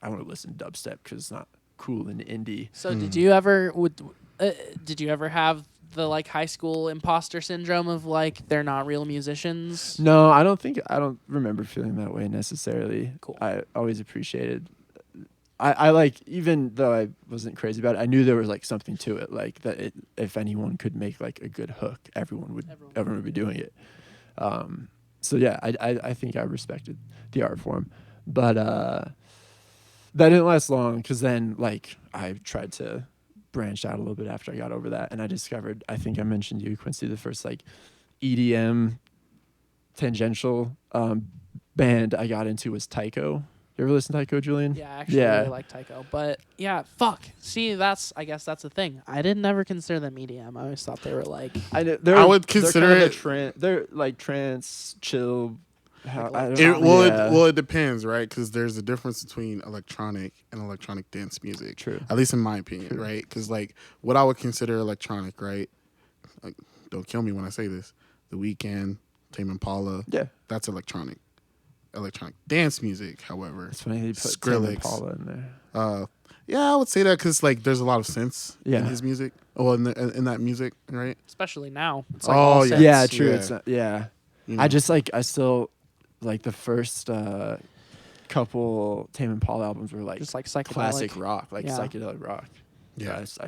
I want to listen to dubstep because it's not cool in indie. So did you ever have the like high school imposter syndrome of like they're not real musicians? No, I don't remember feeling that way necessarily. Cool. I always appreciated. I like, even though I wasn't crazy about it, I knew there was like something to it, like that if anyone could make like a good hook, everyone would be doing it. So yeah, I think I respected the art form, but that didn't last long because then like I tried to branch out a little bit after I got over that, and I discovered, I think I mentioned you, Quincy, the first like EDM tangential band I got into was Tycho. You ever listen to Tycho, Julian? Yeah, I actually really like Tycho. But yeah, fuck. See, I guess that's the thing. I didn't ever consider them EDM. I always thought they were like I would consider it. They're like trance, chill. It depends, right? Because there's a difference between electronic and electronic dance music. True. At least in my opinion, right? Because like what I would consider electronic, right? Like, don't kill me when I say this. The Weeknd, Tame Impala. Yeah. That's electronic. Electronic dance music, however, It's funny they put Skrillex. Tame Impala in there. Yeah, I would say that because like there's a lot of synths in Yeah. his music. Well, in that music, right? especially now. It's like Oh, all yeah. synths. Yeah, true. Yeah. It's not, yeah. You know? I still like the first couple Tame Impala albums were like Just like psychedelic. classic rock, like Yeah. psychedelic rock. Yeah. Yes,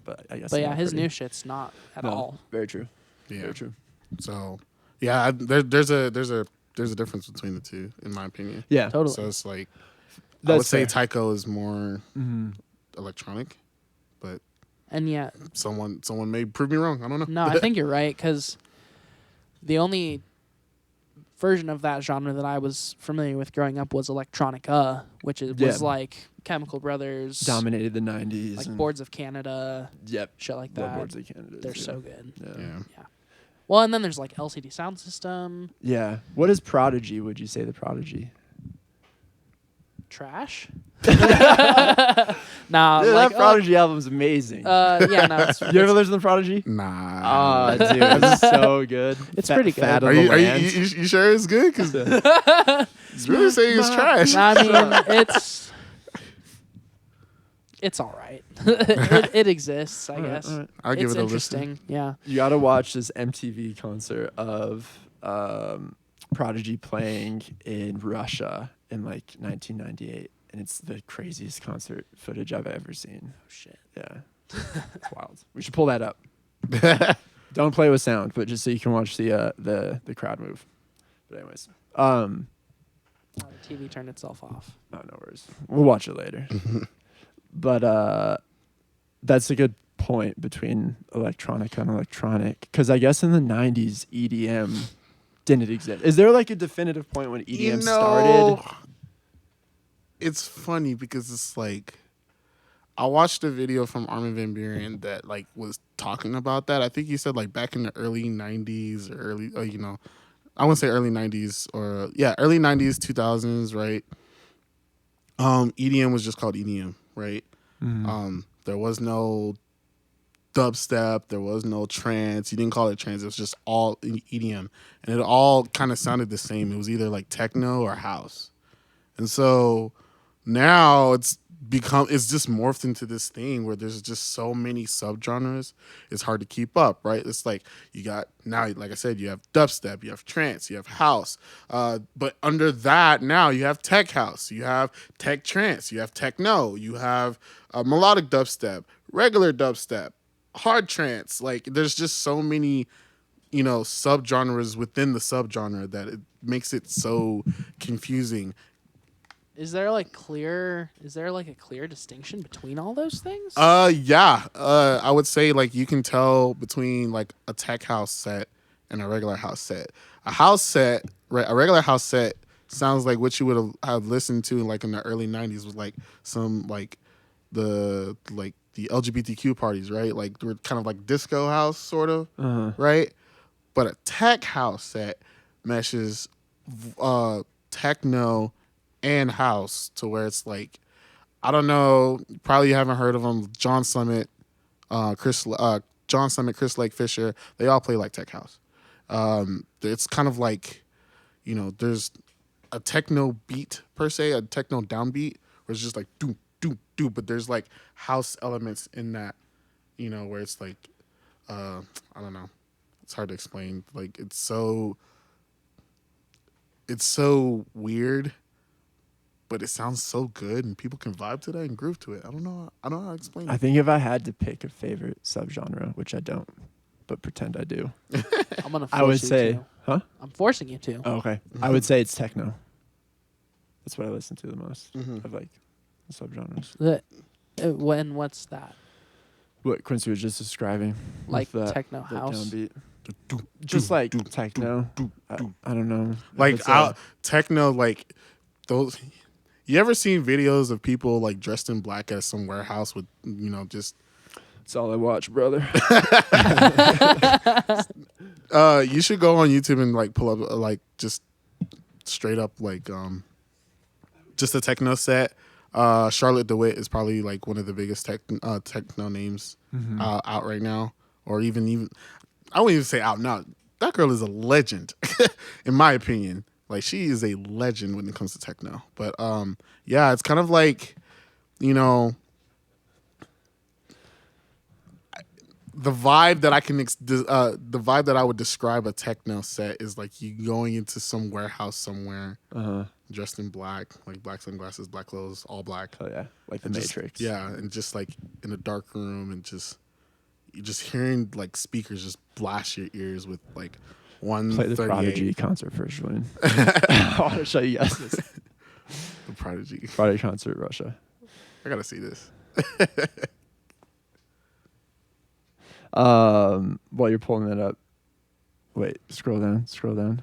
but I guess. But yeah, not his pretty. new shit's not at No, all. Very true. Yeah. Very true. So, yeah, there's a difference between the two, in my opinion. Yeah. Totally. So it's like I That's would say fair. Tycho is more Mhm. electronic, but And yeah, someone may prove me wrong. I don't know. no, I think you're right because the only version of that genre that I was familiar with growing up was electronica, which was Yeah. like Chemical Brothers, Dominated the 90s. like and- Boards of Canada, Yep. shit like Love that. Boards of Canada. They're so good. Yeah. Yeah. Well, and then there's like LCD Sound System, Yeah. What is Prodigy? Would you say the Prodigy? trash. Nah, Yeah, like that Prodigy album's amazing. yeah, no, it's, you ever listen to Prodigy? Nah. Oh, dude, it's so good. It's pretty good. Fat of Are the you Land. you sure it's good? Because it's really saying it's trash. I mean, it's all right. it exists, I All right, guess. all right. I'll give It's it a interesting. listen. Yeah. You got to watch this MTV concert of Prodigy playing in Russia in like 1998, and it's the craziest concert footage I've ever seen. Oh shit. Yeah, it's wild. We should pull that up. Don't play with sound, but just so you can watch the crowd move. But anyways, Oh, the TV turned itself off. oh, no worries. We'll watch it later. But that's a good point between electronica and electronic, because I guess in the 90s EDM didn't exist. Is there like a definitive point when EDM started? It's funny because it's like I watched a video from Armin van Buuren that like was talking about that. I think he said like back in the early 90s or early I wouldn't say early 90s or early 90s 2000s, right? EDM was just called EDM, right? There was no dubstep, there was no trance. You didn't call it trance. It was just all EDM, and it all kind of sounded the same. It was either like techno or house. And so now it's just morphed into this thing where there's just so many subgenres. It's hard to keep up, right? It's like you got now, like I said, you have dubstep, you have trance, you have house. But under that now you have tech house, you have tech trance, you have techno, you have melodic dubstep, regular dubstep, hard trance. Like there's just so many subgenres within the subgenre that it makes it so confusing. Is there a clear distinction between all those things? I would say like you can tell between like a tech house set and a regular house set. A regular house set sounds like what you would have listened to like in the early 90s with like some like the LGBTQ parties, right? Like they were kind of like disco house sort of, right? But a tech house set meshes techno and house to where it's like, I don't know, probably you haven't heard of them, John Summit, Chris Lake Fisher, they all play like tech house. It's kind of like, there's a techno beat per se, a techno downbeat where it's just like do do do, but there's like house elements in that, where it's like, I don't know, it's hard to explain. Like it's so weird, but it sounds so good and people can vibe to that and groove to it. I don't know how to explain it. I think if I had to pick a favorite subgenre, which I don't, but pretend I do, I'm gonna. I would force you say, to. huh? I'm forcing you to. Oh, okay. I would say it's techno. That's what I listen to the most of like the subgenres. What's that? What Quincy was just describing, Like with techno that house? downbeat. Just like techno. I don't know. Like It's, uh, techno, like those. You ever seen videos of people like dressed in black at some warehouse with just? It's all I watch, brother. You should go on YouTube and like pull up like just straight up like just a techno set. Charlotte DeWitt is probably like one of the biggest techno names out right now, or even I wouldn't even say out now. That girl is a legend, in my opinion. Like she is a legend when it comes to techno. But yeah, it's kind of like the vibe that the vibe that I would describe a techno set is like you going into some warehouse somewhere, dressed in black, like black sunglasses, black clothes, all black. Oh yeah, like the And just- Matrix. yeah, and just like in a dark room and just you just hearing like speakers just blast your ears with like Play the 138. Prodigy concert first, Julian. I want to show you guys this. The Prodigy. Prodigy concert, Russia. I gotta see this. While you're pulling that up, wait, scroll down.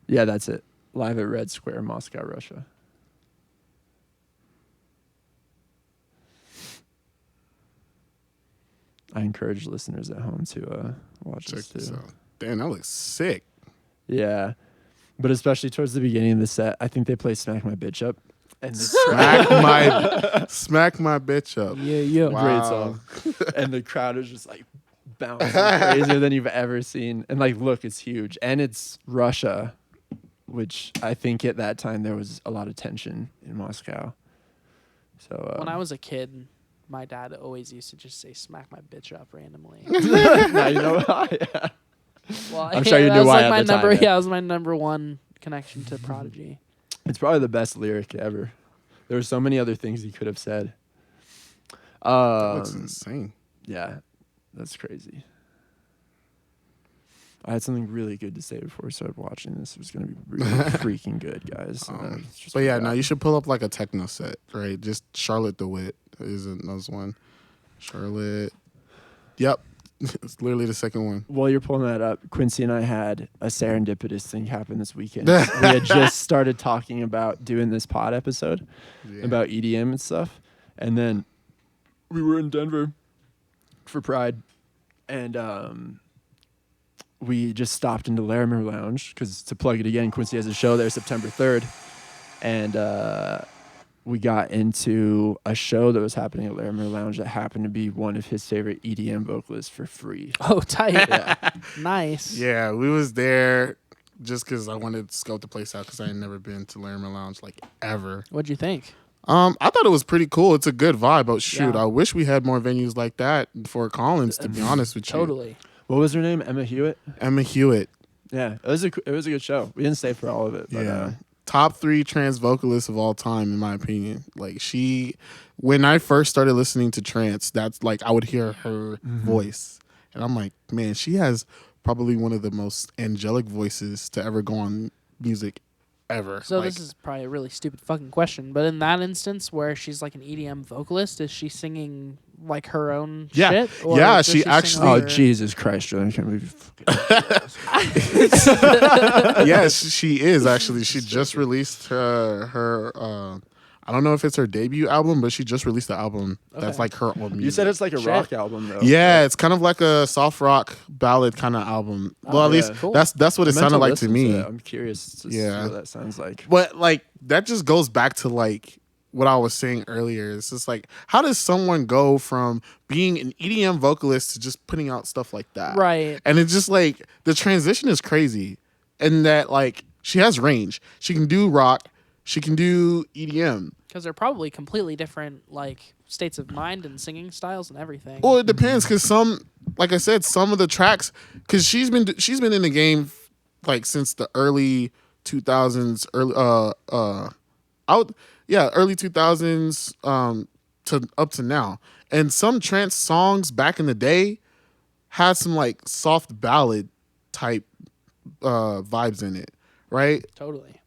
Yeah, that's it. Live at Red Square, Moscow, Russia. I encourage listeners at home to watch Check this this too. out. Damn, that looks sick. Yeah, but especially towards the beginning of the set, I think they play "Smack My Bitch Up," and the Smack my bitch up. Yeah. Wow. great song, and the crowd is just like bouncing crazier than you've ever seen. And like, look, it's huge, and it's Russia, which I think at that time there was a lot of tension in Moscow. So When I was a kid, my dad always used to just say "smack my bitch up" randomly. now you know why. Yeah. Well, I'm sure you that knew was why like at my the time, number. yeah. Yeah, it was my number one connection to Prodigy. It's probably the best lyric ever. There were so many other things he could have said. That looks insane. Yeah, that's crazy. I had something really good to say before we started watching this. It was going to be really freaking good, guys. But yeah, now you should pull up like a techno set, right? Just Charlotte DeWitt is another one. Charlotte. Yep. It's literally the second one. While you're pulling that up, Quincy and I had a serendipitous thing happen this weekend. We had just started talking about doing this pod episode about EDM and stuff. And then we were in Denver for Pride. And we just stopped into Larimer Lounge because, to plug it again, Quincy has a show there September 3rd. And we got into a show that was happening at Larimer Lounge that happened to be one of his favorite EDM vocalists for free. Oh, tight. Yeah. Nice. Yeah, we was there just because I wanted to scope the place out because I had never been to Larimer Lounge like ever. What'd you think? I thought it was pretty cool. It's a good vibe. But shoot, Yeah. I wish we had more venues like that in Fort Collins, to be honest with you. Totally. What was her name? Emma Hewitt? Emma Hewitt. Yeah, it was a good show. We didn't stay for all of it. But, Yeah. Top 3 trance vocalists of all time, in my opinion. Like when I first started listening to trance, that's like I would hear her voice. And I'm like, man, she has probably one of the most angelic voices to ever go on music ever. So like, this is probably a really stupid fucking question, but in that instance where she's like an EDM vocalist, is she singing like her own Yeah. shit? Or Yeah, does she sing actually- Oh, other- Jesus Christ, Julian. Can't believe you yes, she is actually. She just released her I don't know if it's her debut album, but she just released the album that's Okay. like her own music. You said it's like a Shit. rock album, though. Yeah, it's kind of like a soft rock ballad kind of album. Oh, Well, at yeah. least Cool. that's what it I meant sounded like to listen me. that. I'm curious to see Yeah. what that sounds like. But like that just goes back to like what I was saying earlier. It's just like, how does someone go from being an EDM vocalist to just putting out stuff like that? Right. And it's just like the transition is crazy, and that like she has range. She can do rock. She can do EDM. Because they're probably completely different, like, states of mind and singing styles and everything. Well, it depends because like I said, some of the tracks, because she's been in the game like since the early 2000s, early 2000s to up to now, and some trance songs back in the day had some like soft ballad type vibes in it, right? Totally.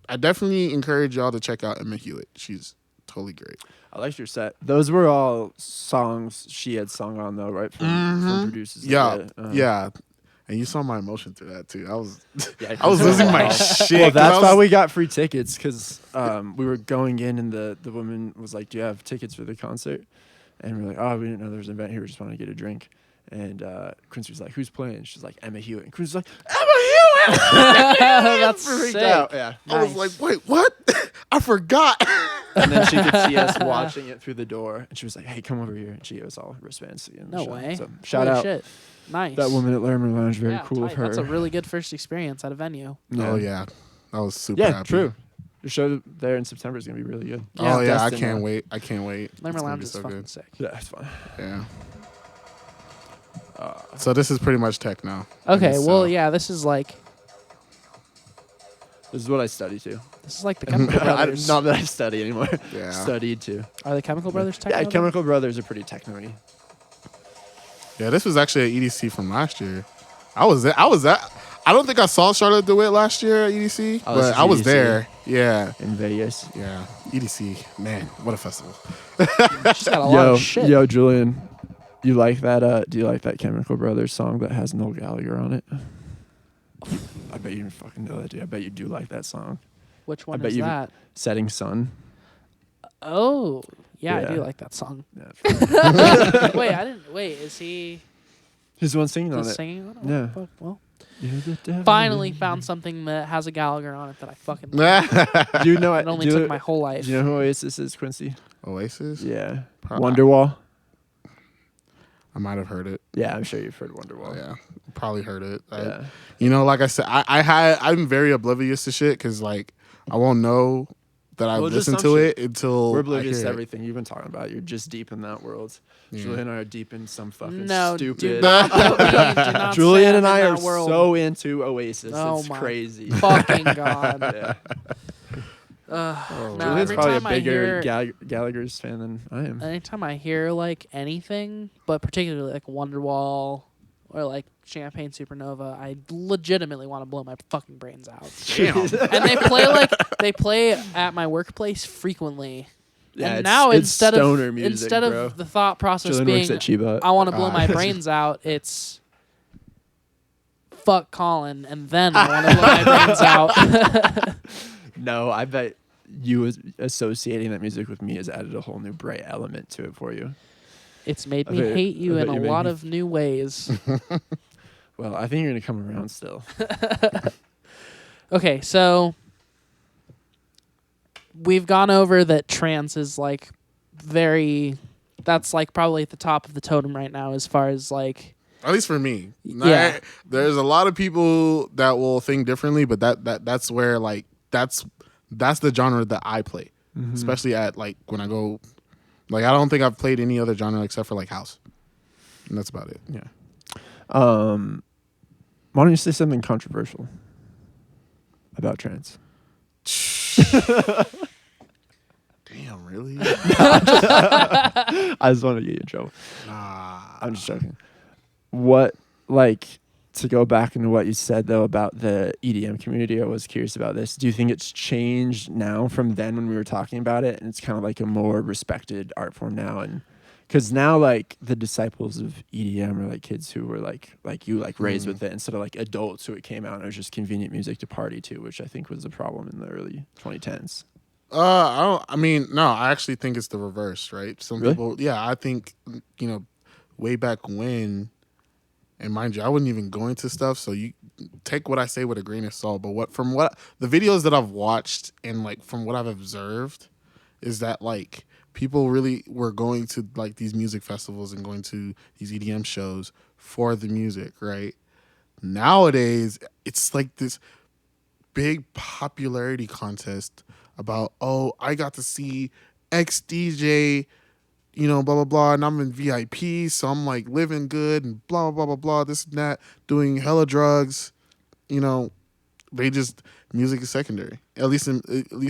I definitely encourage y'all to check out Emma Hewitt. She's totally great. I liked your set. Those were all songs she had sung on, though, right? From producers. Yeah, that did. yeah. And you saw my emotion through that too. I was Yeah, I was losing my shit. Well, 'cause that's I was- why we got free tickets, because we were going in, and the woman was like, "Do you have tickets for the concert?" And we're like, "Oh, we didn't know there was an event here. We just wanted to get a drink." And Quincy was like, "Who's playing?" She's like, "Emma Hewitt." And Quincy's like, "Emma Hewitt!" That's Freaked sick. out. Yeah. I was Nice. like, wait, what? I forgot. And then she could see us watching it through the door, and she was like, "Hey, come over here." And she gave us all wristbands to get in the No show. way. So shout Holy out shit. Nice. that woman at Larimer Lounge. Very Yeah, cool of tight. her. That's a really good first experience at a venue. Oh yeah, I was super Yeah, happy. true. Your show there in September is gonna be really good. Oh yeah, I Destin, can't wait. I can't wait. Lammer It's gonna Lounge be is so fucking good. sick. Yeah, it's fun. Yeah. So this is pretty much tech now. Okay, So- well, yeah, this is like This is what I study to. This is like the Chemical Brothers. Not that I study anymore. Yeah. Studied to. Are the Chemical Brothers techno? Yeah, Chemical Brothers are pretty techno-y. Yeah, this was actually an EDC from last year. I was there. I don't think I saw Charlotte DeWitt last year at EDC, Oh, this but is I was EDC. there. Yeah. In Vegas. Yeah. EDC. Man, what a festival. She's got a lot of shit. Yo, Julian, you like that? Do you like that Chemical Brothers song that has Noel Gallagher on it? I bet you didn't fucking know that, dude. I bet you do like that song. Which one bet is you- that? Setting Sun. Oh, yeah, I Yeah. do like that song. Yeah. Wait, I didn't. Wait, is he He's the one singing on just it. singing on it? Yeah. Fuck, well, You're the devil. finally found something that has a Gallagher on it that I fucking like. Oasis? Do you know It only took my whole life. Do you know who Oasis is, Quincy? Yeah. Yeah. Pro- Wonderwall. I might have heard it. Yeah, I'm sure you've heard Wonderwall. Yeah. Probably heard it. Yeah. You know, like I said, I'm very oblivious to shit because, like, I won't know that I Well, just listened some to shit. it until We're I oblivious hear to it. everything you've been talking about. You're just deep in that world. Yeah. Julian and I are deep in some fucking No, stupid. do not put me- do not Julian say and I'm I in are that world. so into Oasis. Oh It's my crazy. fucking god. Yeah. No, Julian's every probably a time I bigger hear- Gallagher's fan than I am. Anytime I hear like anything, but particularly like Wonderwall or like Champagne Supernova, I legitimately want to blow my fucking brains out. Damn. And they play at my workplace frequently. Yeah, and it's, now it's instead stoner of music, instead bro. of the thought process Julian being works at Chiba. I want to blow my Ah. brains out, it's fuck Colin, and then I want to blow my brains out. No, I bet you associating that music with me has added a whole new bright element to it for you. It's made I me bet- hate you I in bet a you made lot me- of new ways. Well, I think you're gonna come around still. Okay, so we've gone over that trance is like that's like probably at the top of the totem right now as far as like At least for me. Yeah. There's a lot of people that will think differently, but that's where like that's the genre that I play. Mm-hmm. Especially at like when I go like I don't think I've played any other genre except for like house. And that's about it. Yeah. Why don't you say something controversial about trance? Damn, really? I just want to get you in trouble. Nah. I'm just joking. What, like, to go back into what you said, though, about the EDM community, I was curious about this. Do you think it's changed now from then when we were talking about it, and it's kind of like a more respected art form now? And because now, like, the disciples of EDM are, like, kids who were, like you, like, raised with it, instead of, like, adults who it came out and it was just convenient music to party to, which I think was the problem in the early 2010s. I actually think it's the reverse, right? Some Really? people, yeah, I think, you know, way back when, and mind you, I wouldn't even go into stuff, so you take what I say with a grain of salt. But from what the videos that I've watched and like from what I've observed is that like people really were going to like these music festivals and going to these EDM shows for the music, right? Nowadays, it's like this big popularity contest about, oh, I got to see X DJ, you know, blah, blah, blah, and I'm in VIP, so I'm, like, living good and blah, blah, blah, blah, this and that, doing hella drugs. You know, music is secondary, at least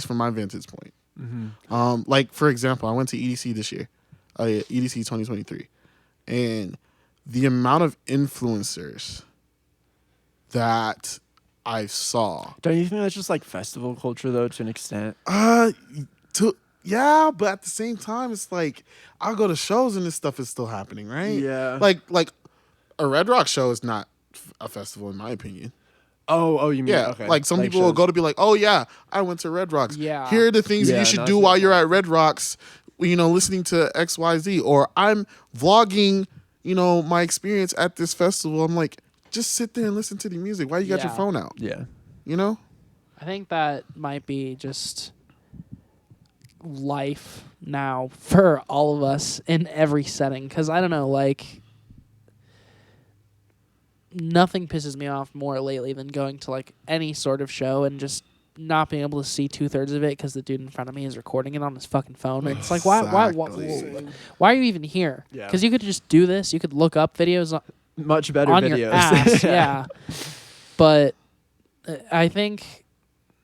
from my vantage point. Mm-hmm. Like, for example, I went to EDC this year, EDC 2023, and the amount of influencers that I saw. Don't you think that's just, like, festival culture, though, to an extent? Yeah, but at the same time, it's like I'll go to shows and this stuff is still happening, right? Yeah. Like a Red Rock show is not a festival in my opinion. Oh, you mean, Yeah, okay. like some people will shows. go to be like, oh yeah, I went to Red Rocks. Yeah. Here are the things that Yeah, you should no, I do see while that you're point. at Red Rocks, you know, listening to XYZ, or I'm vlogging, you know, my experience at this festival. I'm like, just sit there and listen to the music. Why you got your Yeah. phone out? Yeah. You know? I think that might be just life now for all of us in every setting. Because I don't know, like, nothing pisses me off more lately than going to, like, any sort of show and just not being able to see 2/3 of it because the dude in front of me is recording it on his fucking phone. And it's like, Exactly. why are you even here? Yeah. Because you could just do this. You could look up videos Much better on videos. your ass. Yeah. But I think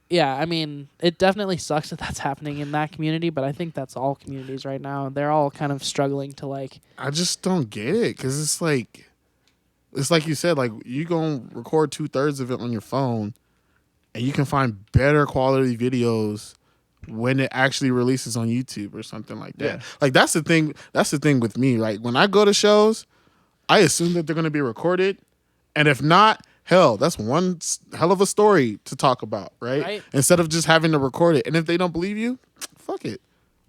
yeah, I mean, it definitely sucks that that's happening in that community, but I think that's all communities right now. They're all kind of struggling to like. I just don't get it because it's like you said, like you gonna record 2/3 of it on your phone, and you can find better quality videos when it actually releases on YouTube or something like that. Yeah. Like that's the thing. That's the thing with me. Like when I go to shows, I assume that they're gonna be recorded, and if not, hell, that's one hell of a story to talk about, right? Right. Instead of just having to record it, and if they don't believe you, fuck it.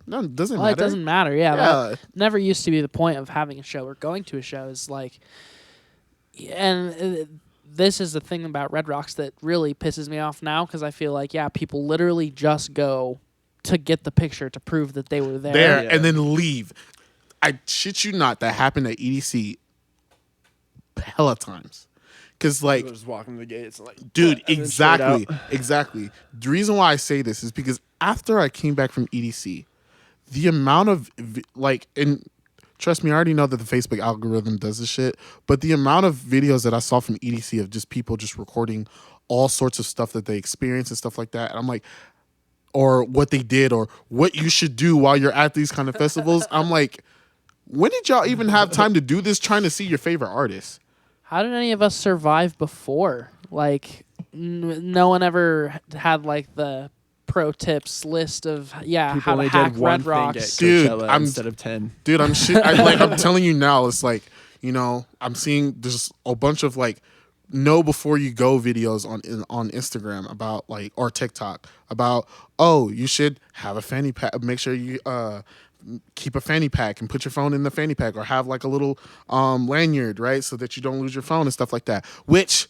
No, it doesn't Well, matter. it doesn't matter. Yeah, Yeah. that never used to be the point of having a show or going to a show. Is like, and this is the thing about Red Rocks that really pisses me off now because I feel like people literally just go to get the picture to prove that they were there. And then leave. I shit you not, that happened at EDC hella times. Because like, People just walking the gates, and like, dude, and then straight out. exactly. The reason why I say this is because after I came back from EDC, the amount of and trust me, I already know that the Facebook algorithm does this shit, but the amount of videos that I saw from EDC of just people just recording all sorts of stuff that they experience and stuff like that, and I'm like, or what they did, or what you should do while you're at these kind of festivals. I'm like, when did y'all even have time to do this? Trying to see your favorite artists. How did any of us survive before? Like, no one ever had like the pro tips list of People how to only hack did one Red thing Rocks. at Dude, Coachella I'm- instead of 10. Dude, I'm telling you now, it's like, I'm seeing there's a bunch of like know before you go videos on Instagram about like, or TikTok about, oh, you should have a fanny pack, make sure you keep a fanny pack and put your phone in the fanny pack, or have like a little lanyard, right, so that you don't lose your phone and stuff like that, which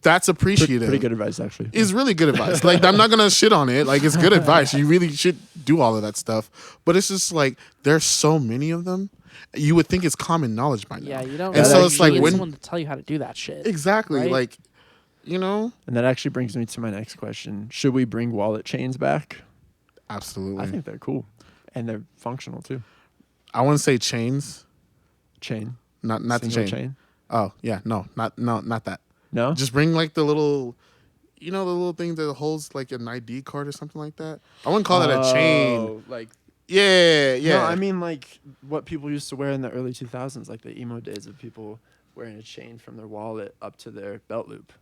that's appreciative. Pretty good advice, actually. Is really good advice. Like, I'm not gonna shit on it. Like, it's good advice. You really should do all of that stuff. But it's just like there's so many of them. You would think it's common knowledge by now. Yeah, you don't. And really so it's like need when someone to tell you how to do that shit. exactly Right? like, And that actually brings me to my next question: should we bring wallet chains back? absolutely. I think they're cool, and they're functional too. I want to say chains, Chain, not the Single chain. Oh yeah, not that. No, Just bring like the little, the little thing that holds like an ID card or something like that. I wouldn't call that a chain. Like, Yeah. no, I mean like what people used to wear in the early 2000s, like the emo days of people wearing a chain from their wallet up to their belt loop.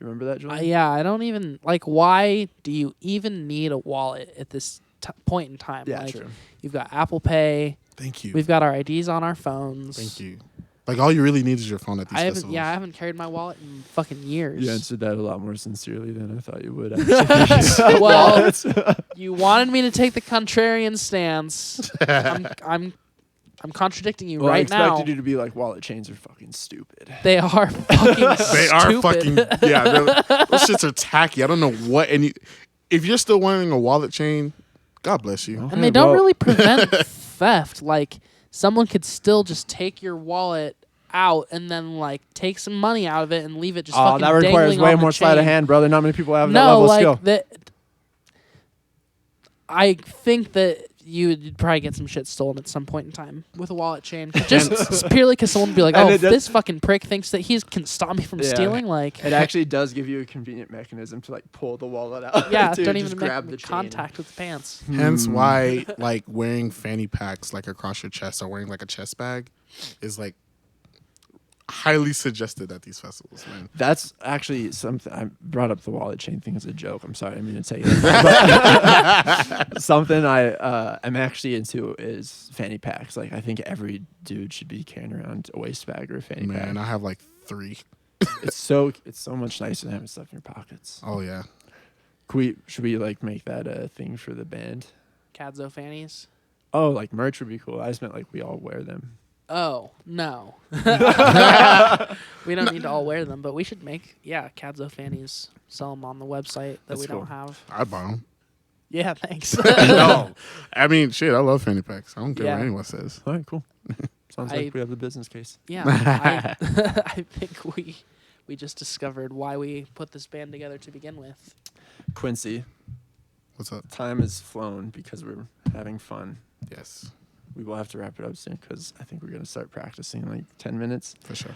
You remember that, Julian? Yeah, I don't even like. Why do you even need a wallet at this point in time? Yeah, like, true. You've got Apple Pay. Thank you. We've got our IDs on our phones. Thank you. Like, all you really need is your phone at these festivals. I haven't carried my wallet in fucking years. You answered that a lot more sincerely than I thought you would. Actually. Well, you wanted me to take the contrarian stance. I'm contradicting you Well, I right now. expected you to be like, wallet chains are fucking stupid. They are fucking They are stupid. fucking those shits are tacky. I don't know what if you're still wearing a wallet chain, God bless you. And they don't really prevent theft. Like, someone could still just take your wallet out and then like take some money out of it and leave it just fucking that requires dangling way on the more sleight of chain. hand, brother. Not many people have that No, level of like skill. I think that you'd probably get some shit stolen at some point in time with a wallet chain, just purely because someone would be like, And "Oh, it does- this fucking prick thinks that he can stop me from Yeah. stealing." Like, It actually does give you a convenient mechanism to like pull the wallet out. yeah, to don't just even grab the make chain. contact with the pants. Hence why like wearing fanny packs like across your chest or wearing like a chest bag is like highly suggested at these festivals, man. That's actually something. I brought up the wallet chain thing as a joke. I'm sorry, I didn't mean to say it. But something I am actually into is fanny packs. Like, I think every dude should be carrying around a waist bag or a fanny Man, pack. I have like 3. It's so much nicer than having stuff in your pockets. Oh yeah. Should we like make that a thing for the band? Cadzo fannies. Oh, like merch would be cool. I just meant like we all wear them. Oh no, we don't need to all wear them, but we should make Cadzo fannies. Sell them on the website that That's we don't cool. have. I buy them. Yeah, thanks. No. I mean, shit, I love fanny packs. I don't care Yeah. what anyone says. All right, cool. Sounds I- like we have the business case. Yeah, I think we just discovered why we put this band together to begin with. Quincy, What's up? time has flown because we're having fun. Yes, We will have to wrap it up soon because I think we're going to start practicing in like 10 minutes. for sure.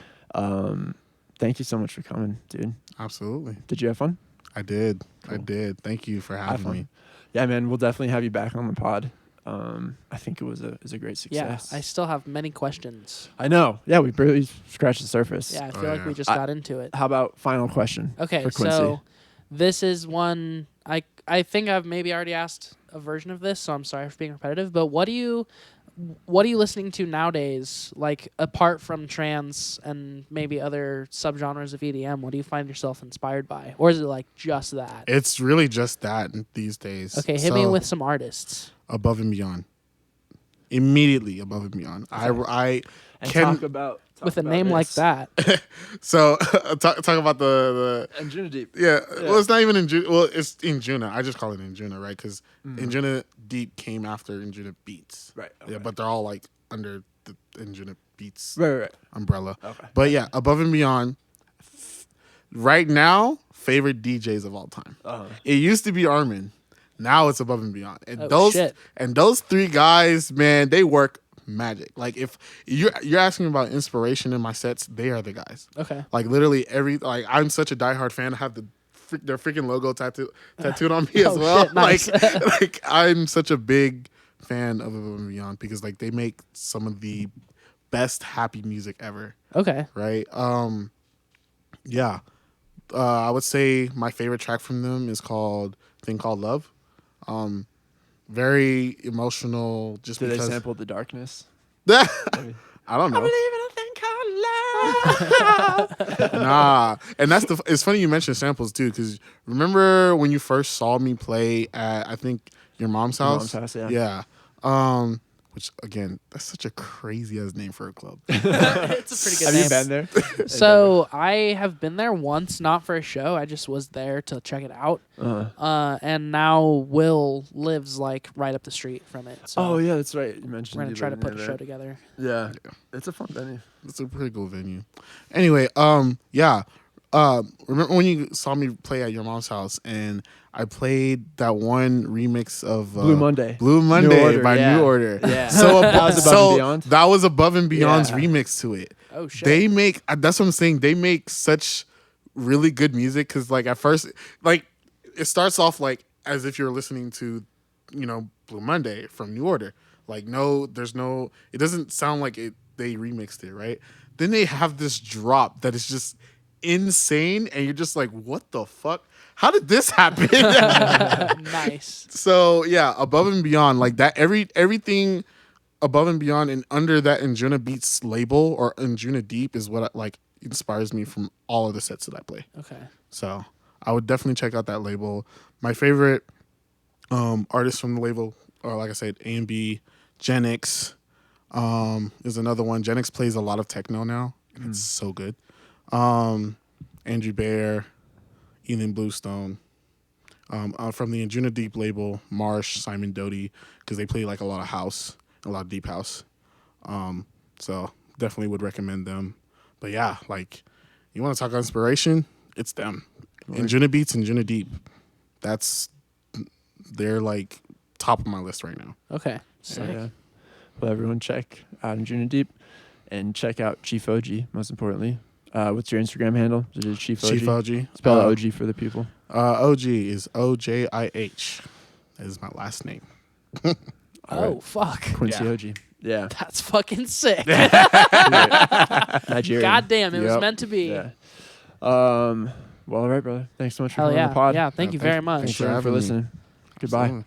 Thank you so much for coming, dude. Absolutely. Did you have fun? I did. I did. Thank you for having me. Yeah, man, we'll definitely have you back on the pod. I think it was a great Yeah, success. I still have many questions. I know. Yeah, we barely scratched the surface. Yeah, I feel like we just got into it. How about final question? Okay, for Quincy? so this is one I think I've maybe already asked a version of this, so I'm sorry for being repetitive. But what are you listening to nowadays? Like apart from trance and maybe other subgenres of EDM, what do you find yourself inspired by, or is it like just that? It's really just that these days. Okay, hit me with some artists. Above and Beyond. Immediately Above and Beyond. Okay. I And can talk about With a name like that. so talk about the and Juna Deep. yeah. Well, it's not even in Juna. Well, it's in Juna. I just call it in Juna, right? Because in Juna Deep came after in Juna Beats. Right. Okay. Yeah, but they're all like under the in Juna Beats Right. umbrella. Okay. But yeah, Above and Beyond. Right now, favorite DJs of all time. It used to be Armin. Now it's Above and Beyond. And those three guys, man, they work magic. Like if you're asking about inspiration in my sets, they are the guys. Okay. Like literally I'm such a diehard fan. I have their freaking logo tattooed on me as well. Shit, nice. like I'm such a big fan of Above and Beyond because like they make some of the best happy music ever. Okay. Right. Yeah. I would say my favorite track from them is called Thing Called Love. Very emotional. Just Did because they sample The Darkness? I don't know. Nah, and it's funny you mentioned samples too, because remember when you first saw me play at I think your mom's house? Yeah. Which again, that's such a crazy ass name for a club. It's a pretty good Have name. you been there? So I have been there once, not for a show. I just was there to check it out. And now Will lives like right up the street from it. So Oh yeah, that's right. You mentioned we're gonna you try to living put a near show there. together. Yeah, it's a fun venue. It's a pretty cool venue. Anyway, yeah. Remember when you saw me play at your mom's house and I played that one remix of Blue Monday. Blue Monday New Order, by yeah. New Order. Yeah. So That was Above and Beyond? That was Above and Beyond's Yeah. remix to it. Oh shit. They make that's what I'm saying. They make such really good music because like at first like it starts off like as if you're listening to Blue Monday from New Order. Like it doesn't sound like they remixed it, right? Then they have this drop that is just insane and you're just like, what the fuck? How did this happen? Nice. So yeah, Above and Beyond, like that everything Above and Beyond and under that Injuna Beats label or Injuna Deep is what like inspires me from all of the sets that I play. Okay. So I would definitely check out that label. My favorite artists from the label are, like I said, A&B, Genix is another one. Genix plays a lot of techno now. It's so good. Andrew Bayer, Ethan Bluestone. From the Injuna Deep label, Marsh, Simon Doty, because they play like a lot of house, a lot of deep house. So definitely would recommend them. But yeah, like you want to talk inspiration, it's them. Injuna Beats and Injuna Deep. They're like top of my list right now. Okay. Sick. Yeah. Well, everyone check out Injuna Deep and check out Chief OG, most importantly. What's your Instagram handle? Is it Chief OG? Chief OG. Spell OG for the people. OG is OJIH. That is my last name. Oh right. fuck. Quincy Yeah. OG. Yeah. That's fucking sick. Nigerian. God damn, it was Yep. meant to be. Yeah. Well, all right, brother. Thanks so much for Hell coming on yeah. the pod. Yeah, thank you very much. Thanks for everyone for having me. listening. Goodbye. Absolutely.